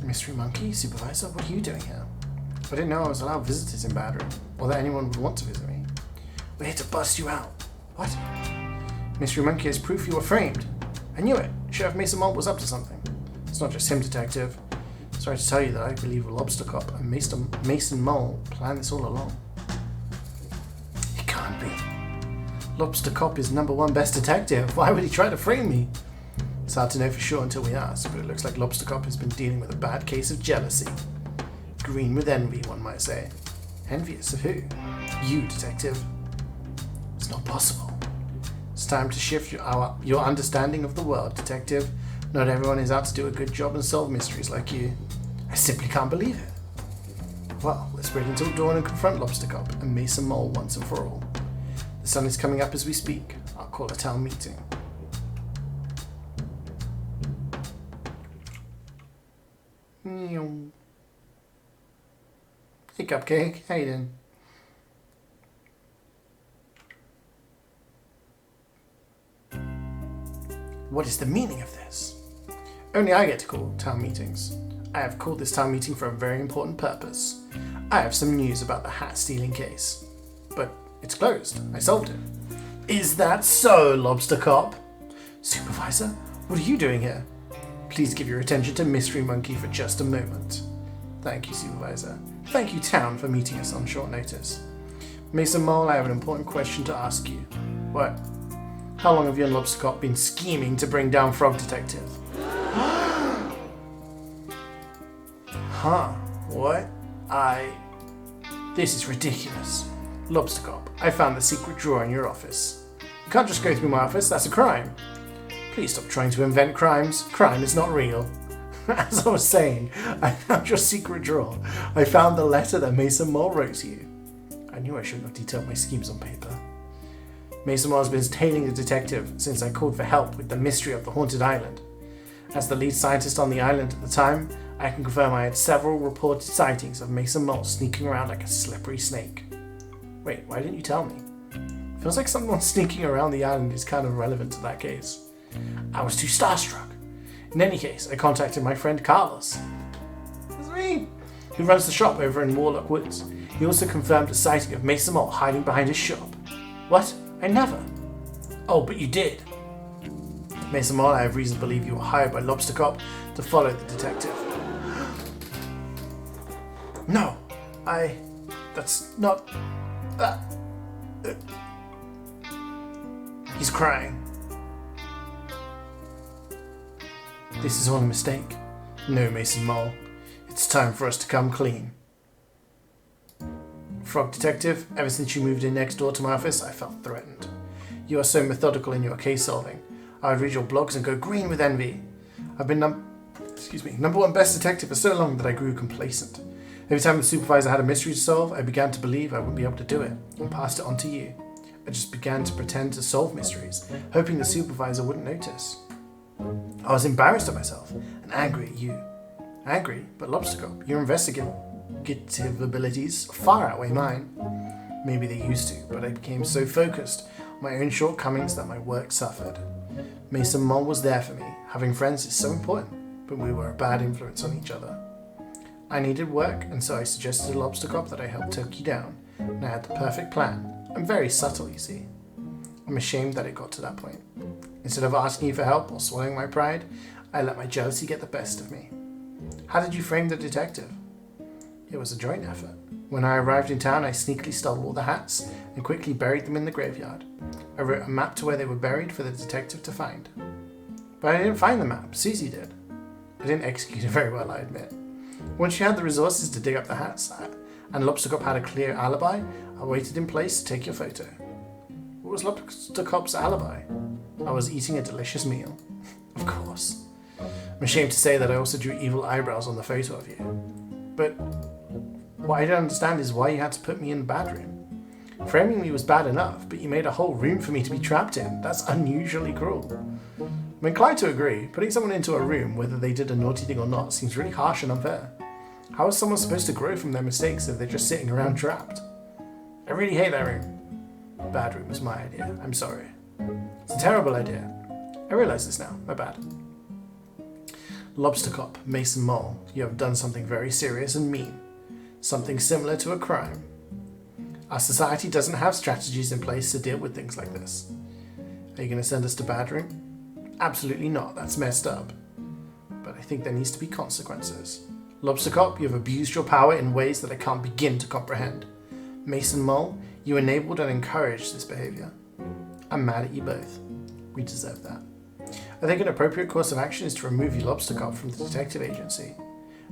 Mystery Monkey, Supervisor, what are you doing here? I didn't know I was allowed visitors in Bad Room, or that anyone would want to visit me. We're here to bust you out. What? Mystery Monkey has proof you were framed. I knew it. Sheriff Mason Mole was up to something. It's not just him, Detective. Sorry to tell you that I believe Lobstercop and Mason Mole planned this all along. It can't be. Lobstercop is #1 best detective. Why would he try to frame me? It's hard to know for sure until we ask, but it looks like Lobstercop has been dealing with a bad case of jealousy. Green with envy, one might say. Envious of who? You, Detective. It's not possible. It's time to shift your understanding of the world, Detective. Not everyone is out to do a good job and solve mysteries like you. I simply can't believe it. Well, let's wait until dawn and confront Lobstercop and Mason Mole once and for all. The sun is coming up as we speak. I'll call a town meeting. Hey, Cupcake. How you doing? What is the meaning of this? Only I get to call town meetings. I have called this town meeting for a very important purpose. I have some news about the hat-stealing case. But it's closed. I solved it. Is that so, Lobstercop? Supervisor, what are you doing here? Please give your attention to Mystery Monkey for just a moment. Thank you, Supervisor. Thank you, Town, for meeting us on short notice. Mason Mole, I have an important question to ask you. What? How long have you and Lobstercop been scheming to bring down Frog Detective? Huh? What? This is ridiculous. Lobstercop, I found the secret drawer in your office. You can't just go through my office, that's a crime. Please stop trying to invent crimes. Crime is not real. As I was saying, I found your secret drawer. I found the letter that Mason Mole wrote to you. I knew I shouldn't have detailed my schemes on paper. Mason Mole has been tailing the detective since I called for help with the mystery of the haunted island. As the lead scientist on the island at the time, I can confirm I had several reported sightings of Mason Mole sneaking around like a slippery snake. Wait, why didn't you tell me? Feels like someone sneaking around the island is kind of relevant to that case. I was too starstruck. In any case, I contacted my friend Carlos. That's me. Who runs the shop over in Warlock Woods. He also confirmed a sighting of Mason Mole hiding behind his shop. What? I never. Oh, but you did. Mason Mole, I have reason to believe you were hired by Lobstercop to follow the detective. No, that's not... He's crying. This is all a mistake. No, Mason Mole. It's time for us to come clean. Frog Detective, ever since you moved in next door to my office, I felt threatened. You are so methodical in your case solving. I would read your blogs and go green with envy. I've been number one best detective for so long that I grew complacent. Every time the supervisor had a mystery to solve, I began to believe I wouldn't be able to do it, and passed it on to you. I just began to pretend to solve mysteries, hoping the supervisor wouldn't notice. I was embarrassed at myself, and angry at you. Angry, but Lobstercop, your investigative abilities far outweigh mine. Maybe they used to, but I became so focused on my own shortcomings that my work suffered. Mason Mole was there for me. Having friends is so important, but we were a bad influence on each other. I needed work, and so I suggested to Lobstercop that I help take you down, and I had the perfect plan. I'm very subtle, you see. I'm ashamed that it got to that point. Instead of asking you for help or swallowing my pride, I let my jealousy get the best of me. How did you frame the detective? It was a joint effort. When I arrived in town, I sneakily stole all the hats and quickly buried them in the graveyard. I wrote a map to where they were buried for the detective to find. But I didn't find the map, CeeJaey did. I didn't execute it very well, I admit. Once she had the resources to dig up the hats, and Lobstercop had a clear alibi, I waited in place to take your photo. What was Lobstercop's alibi? I was eating a delicious meal. Of course. I'm ashamed to say that I also drew evil eyebrows on the photo of you. But what I don't understand is why you had to put me in the bad room. Framing me was bad enough, but you made a whole room for me to be trapped in. That's unusually cruel. I'm inclined to agree. Putting someone into a room, whether they did a naughty thing or not, seems really harsh and unfair. How is someone supposed to grow from their mistakes if they're just sitting around trapped? I really hate that room. Bad room was my idea. I'm sorry. It's a terrible idea. I realise this now. My bad. Lobstercop, Mason Mole, you have done something very serious and mean. Something similar to a crime. Our society doesn't have strategies in place to deal with things like this. Are you going to send us to bad room? Absolutely not. That's messed up. But I think there needs to be consequences. Lobstercop, you have abused your power in ways that I can't begin to comprehend. Mason Mole, you enabled and encouraged this behaviour. I'm mad at you both. We deserve that. I think an appropriate course of action is to remove you Lobstercop from the detective agency.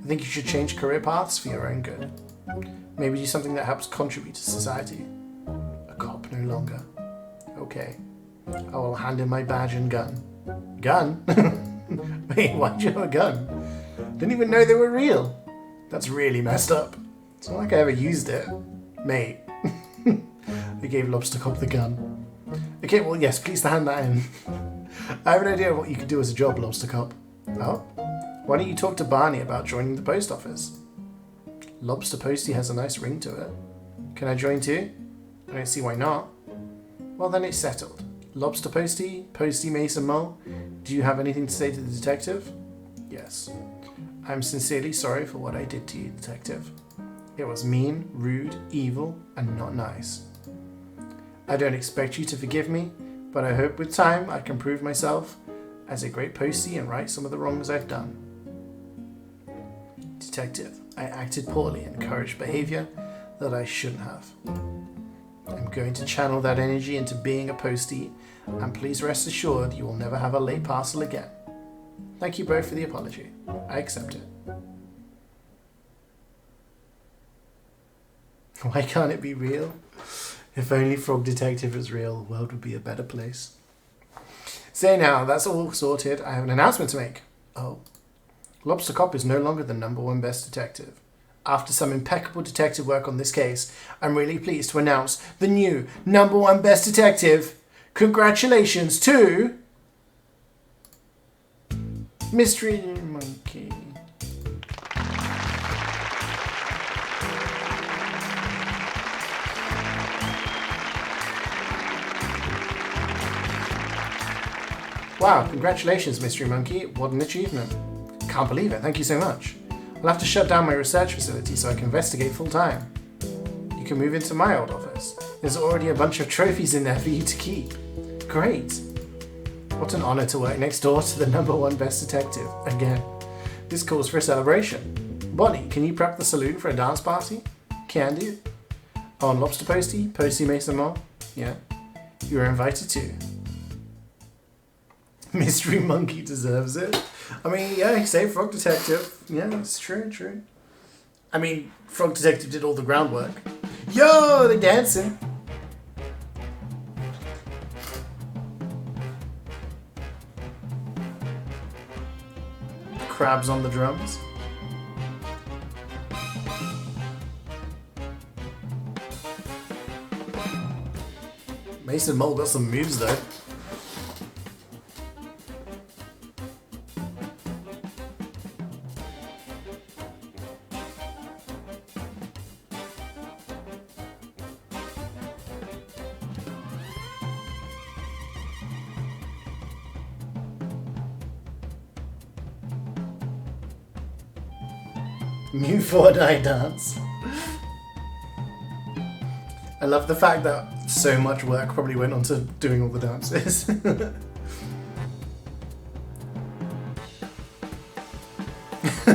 I think you should change career paths for your own good. Maybe do something that helps contribute to society. A cop no longer. Okay. I will hand in my badge and gun. Gun? Wait, why'd you have a gun? Didn't even know they were real. That's really messed up. It's not like I ever used it. Mate. They gave Lobstercop the gun. Okay, well yes, please hand that in. I have an idea of what you could do as a job, Lobstercop. Oh? Why don't you talk to Barney about joining the post office? Lobster Posty has a nice ring to it. Can I join too? I don't see why not. Well then it's settled. Lobster Posty, Posty Mason Mole, do you have anything to say to the detective? Yes. I'm sincerely sorry for what I did to you, detective. It was mean, rude, evil, and not nice. I don't expect you to forgive me, but I hope with time I can prove myself as a great postie and right some of the wrongs I've done. Detective, I acted poorly and encouraged behaviour that I shouldn't have. I'm going to channel that energy into being a postie, and please rest assured you will never have a late parcel again. Thank you both for the apology. I accept it. Why can't it be real? If only Frog Detective was real, the world would be a better place. So now, that's all sorted. I have an announcement to make. Oh. Lobstercop is no longer the #1 best detective. After some impeccable detective work on this case, I'm really pleased to announce the new #1 best detective. Congratulations to... Mystery Monkey. Wow, congratulations, Mystery Monkey. What an achievement. Can't believe it. Thank you so much. I'll have to shut down my research facility so I can investigate full time. You can move into my old office. There's already a bunch of trophies in there for you to keep. Great. What an honour to work next door to the #1 best detective. Again. This calls for a celebration. Bonnie, can you prep the saloon for a dance party? Can do. On Lobster Posty, Posty Mason Mole? Yeah. You are invited too. Mystery Monkey deserves it. I mean, yeah, say Frog Detective. Yeah, it's true. I mean, Frog Detective did all the groundwork. Yo, they're dancing. Crabs on the drums. Mason Mole got some moves though. New Fortnite dance. I love the fact that so much work probably went on to doing all the dances.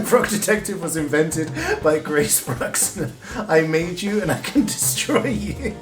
Frog Detective was invented by Grace Bruxner. I made you and I can destroy you.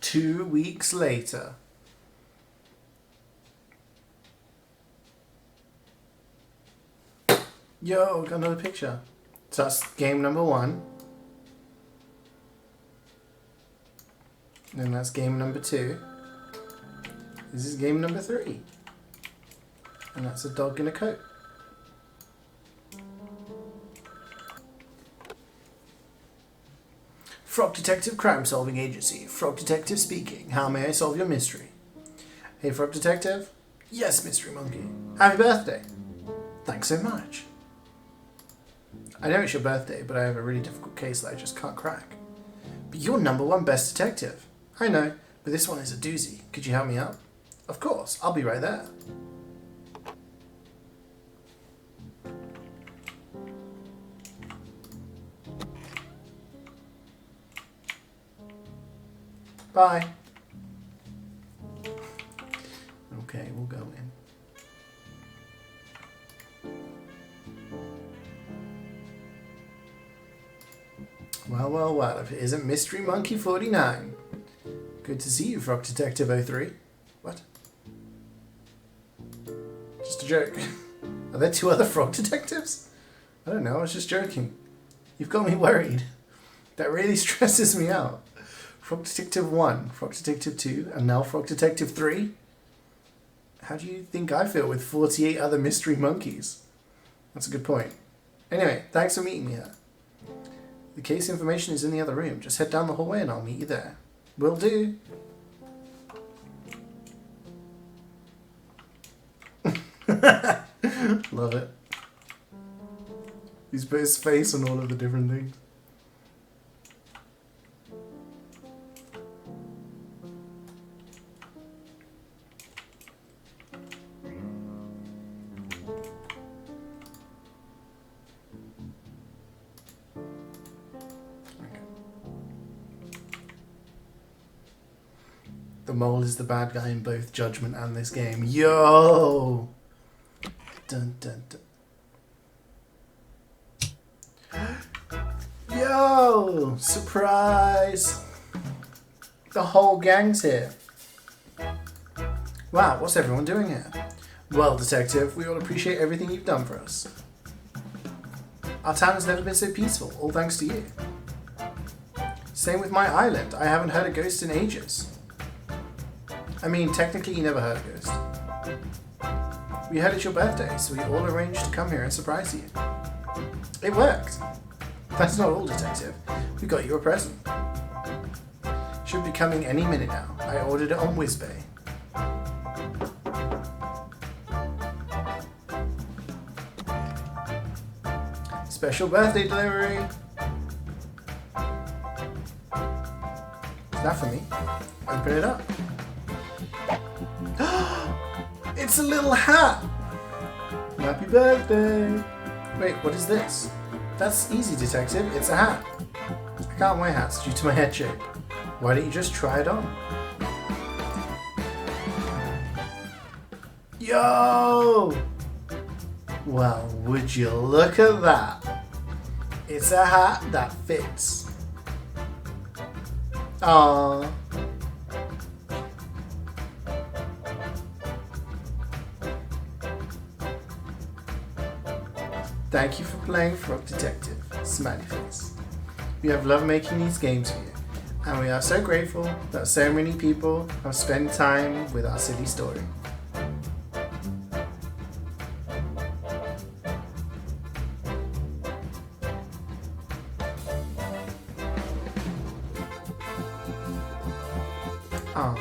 Two weeks later. Yo, got another picture. So that's game number 1. And that's game number 2. This is game number 3. And that's a dog in a coat. Frog Detective Crime Solving Agency. Frog Detective speaking. How may I solve your mystery? Hey, Frog Detective? Yes, Mystery Monkey. Happy birthday. Thanks so much. I know it's your birthday, but I have a really difficult case that I just can't crack. But you're #1 best detective. I know, but this one is a doozy. Could you help me out? Of course, I'll be right there. Bye. Okay, we'll go in. Well, well, well, if it isn't Mystery Monkey 49. Good to see you, Frog Detective 03. What? Just a joke. Are there 2 other Frog Detectives? I don't know, I was just joking. You've got me worried. That really stresses me out. Frog Detective 1, Frog Detective 2, and now Frog Detective 3? How do you think I feel with 48 other mystery monkeys? That's a good point. Anyway, thanks for meeting me here. The case information is in the other room. Just head down the hallway and I'll meet you there. Will do. Love it. He's put his face on all of the different things. The mole is the bad guy in both Judgment and this game. Yo! Dun dun dun. Yo! Surprise! The whole gang's here. Wow, what's everyone doing here? Well, Detective, we all appreciate everything you've done for us. Our town has never been so peaceful, all thanks to you. Same with my island. I haven't heard a ghost in ages. I mean, technically you never heard a ghost. We heard it's your birthday, so we all arranged to come here and surprise you. It worked. That's not all, Detective. We got you a present. Should be coming any minute now. I ordered it on WhizBay. Special birthday delivery. Is that for me? Open it up. It's a little hat Happy birthday! Wait, what is this? That's easy, detective. It's a hat. I can't wear hats due to my head shape. Why don't you just try it on? Yo! Well, would you look at that? It's a hat that fits. Aww. Thank you for playing Frog Detective. Smiley face. We have loved making these games for you, and we are so grateful that so many people have spent time with our silly story. Aww.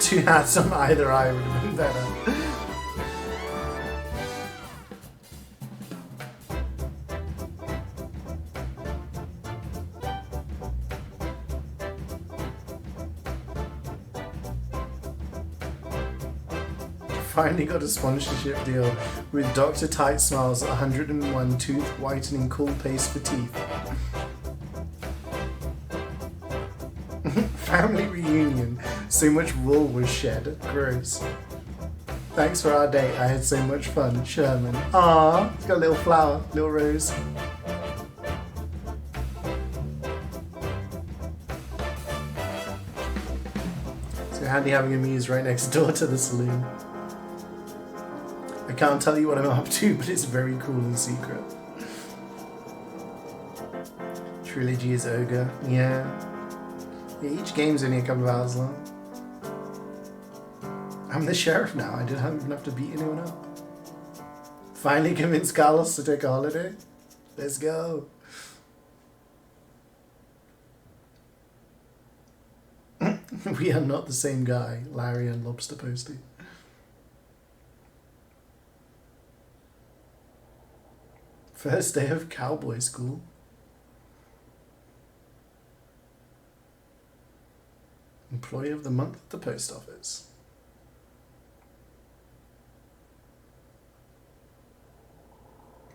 Two hats on either eye would have been better. Finally got a sponsorship deal with Dr. Tight Smiles 101 Tooth Whitening Cool Paste for Teeth. Family reunion. So much wool was shed. Gross. Thanks for our date. I had so much fun. Sherman. Aww. It's got a little flower. Little rose. So handy having a muse right next door to the saloon. I can't tell you what I'm up to, but it's very cool and secret. Trilogy is ogre. Yeah. Each game's only a couple of hours long. I'm the sheriff now. I didn't even have to beat anyone up. Finally convinced Carlos to take a holiday. Let's go. We are not the same guy. Larry and Lobster Posty. First day of Cowboy school. Employee of the month at the post office.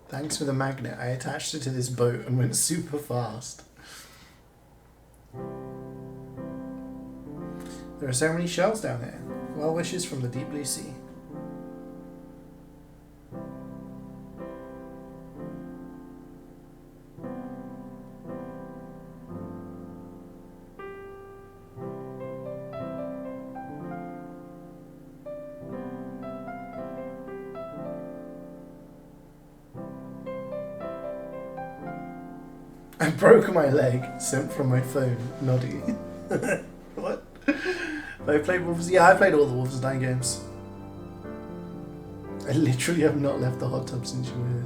Thanks for the magnet. I attached it to this boat and went super fast. There are so many shells down here. Well wishes from the deep blue sea. I broke my leg, sent from my phone, Noddy. What? Have I played Wolves? Yeah, I played all the Wolfenstein games. I literally have not left the hot tub since you were here.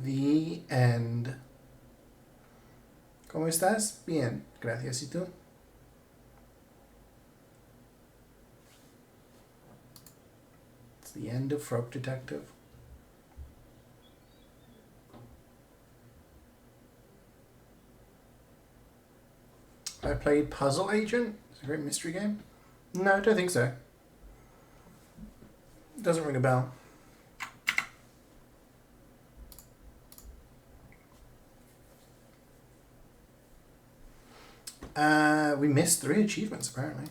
The end. ¿Cómo estás? Bien, gracias. ¿Y tú? It's the end of Frog Detective. I played Puzzle Agent. It's a great mystery game. No, I don't think so. It doesn't ring a bell. We missed 3 achievements apparently.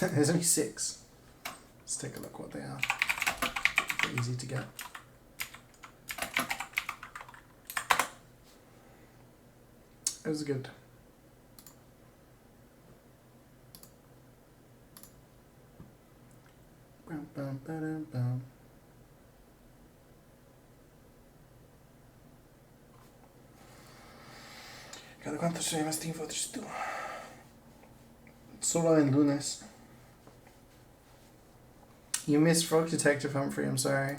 There's only 6. Let's take a look what they are. They're easy to get. It was good. Bum, bum, ba-dum, bum. Cada cuánto soy más tiempo tú. Solo en lunes. You missed Frog Detective Humphrey, I'm sorry.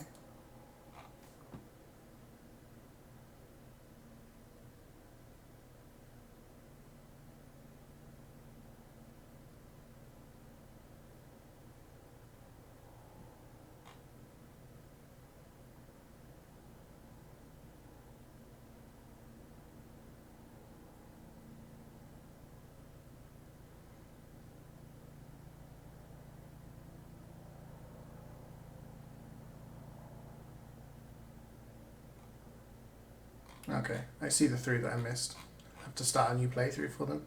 Okay, I see the 3 that I missed. I have to start a new playthrough for them.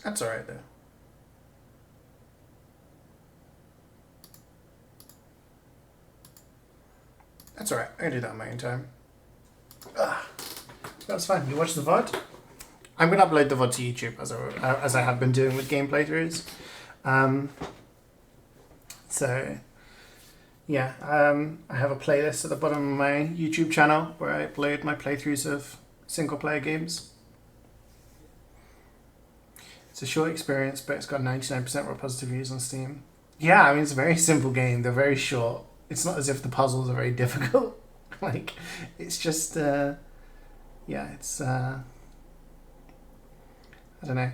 That's alright though. That's alright, I can do that in my own time. That's fine. You watch the VOD? I'm going to upload the VOD to YouTube as I have been doing with game playthroughs. So, yeah, I have a playlist at the bottom of my YouTube channel where I upload my playthroughs of single player games. It's a short experience, but it's got 99% positive reviews on Steam. Yeah, I mean, it's a very simple game. They're very short. It's not as if the puzzles are very difficult. Like, it's just, yeah, it's, I don't know.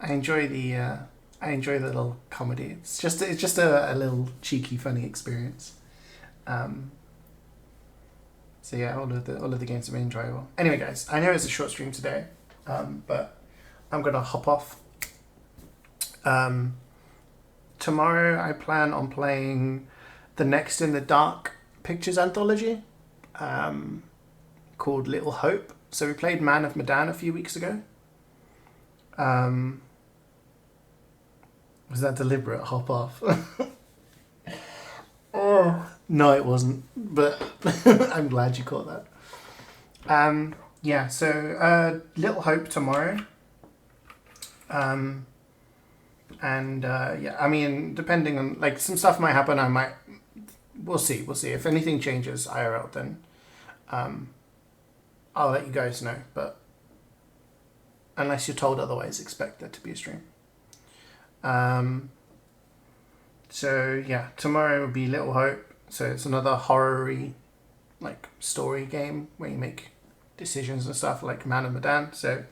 I enjoy the little comedy. It's just a little cheeky, funny experience. So yeah, all of the games have been enjoyable. Anyway, guys, I know it's a short stream today, but I'm gonna hop off. Tomorrow I plan on playing the next in the Dark Pictures anthology, called Little Hope. So we played Man of Medan a few weeks ago. Was that deliberate? Hop off. Oh, no, it wasn't. But I'm glad you caught that. Yeah, so Little Hope tomorrow. And yeah, I mean, depending on, like, some stuff might happen. We'll see. If anything changes IRL, then I'll let you guys know. But unless you're told otherwise, expect there to be a stream. So yeah, tomorrow will be Little Hope. So it's another horror-y, like, story game where you make decisions and stuff like Man of Medan. So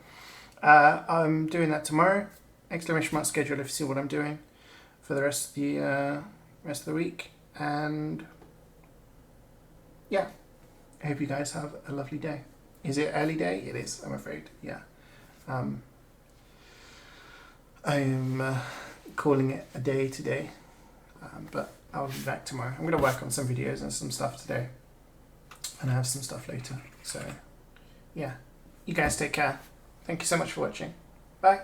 I'm doing that tomorrow. Exclamation mark schedule if you see what I'm doing for the rest of the week. And yeah, I hope you guys have a lovely day. Is it early day? It is, I'm afraid. Yeah. I'm calling it a day today, but I'll be back tomorrow. I'm going to work on some videos and some stuff today, and I have some stuff later. So yeah, you guys take care. Thank you so much for watching. Bye.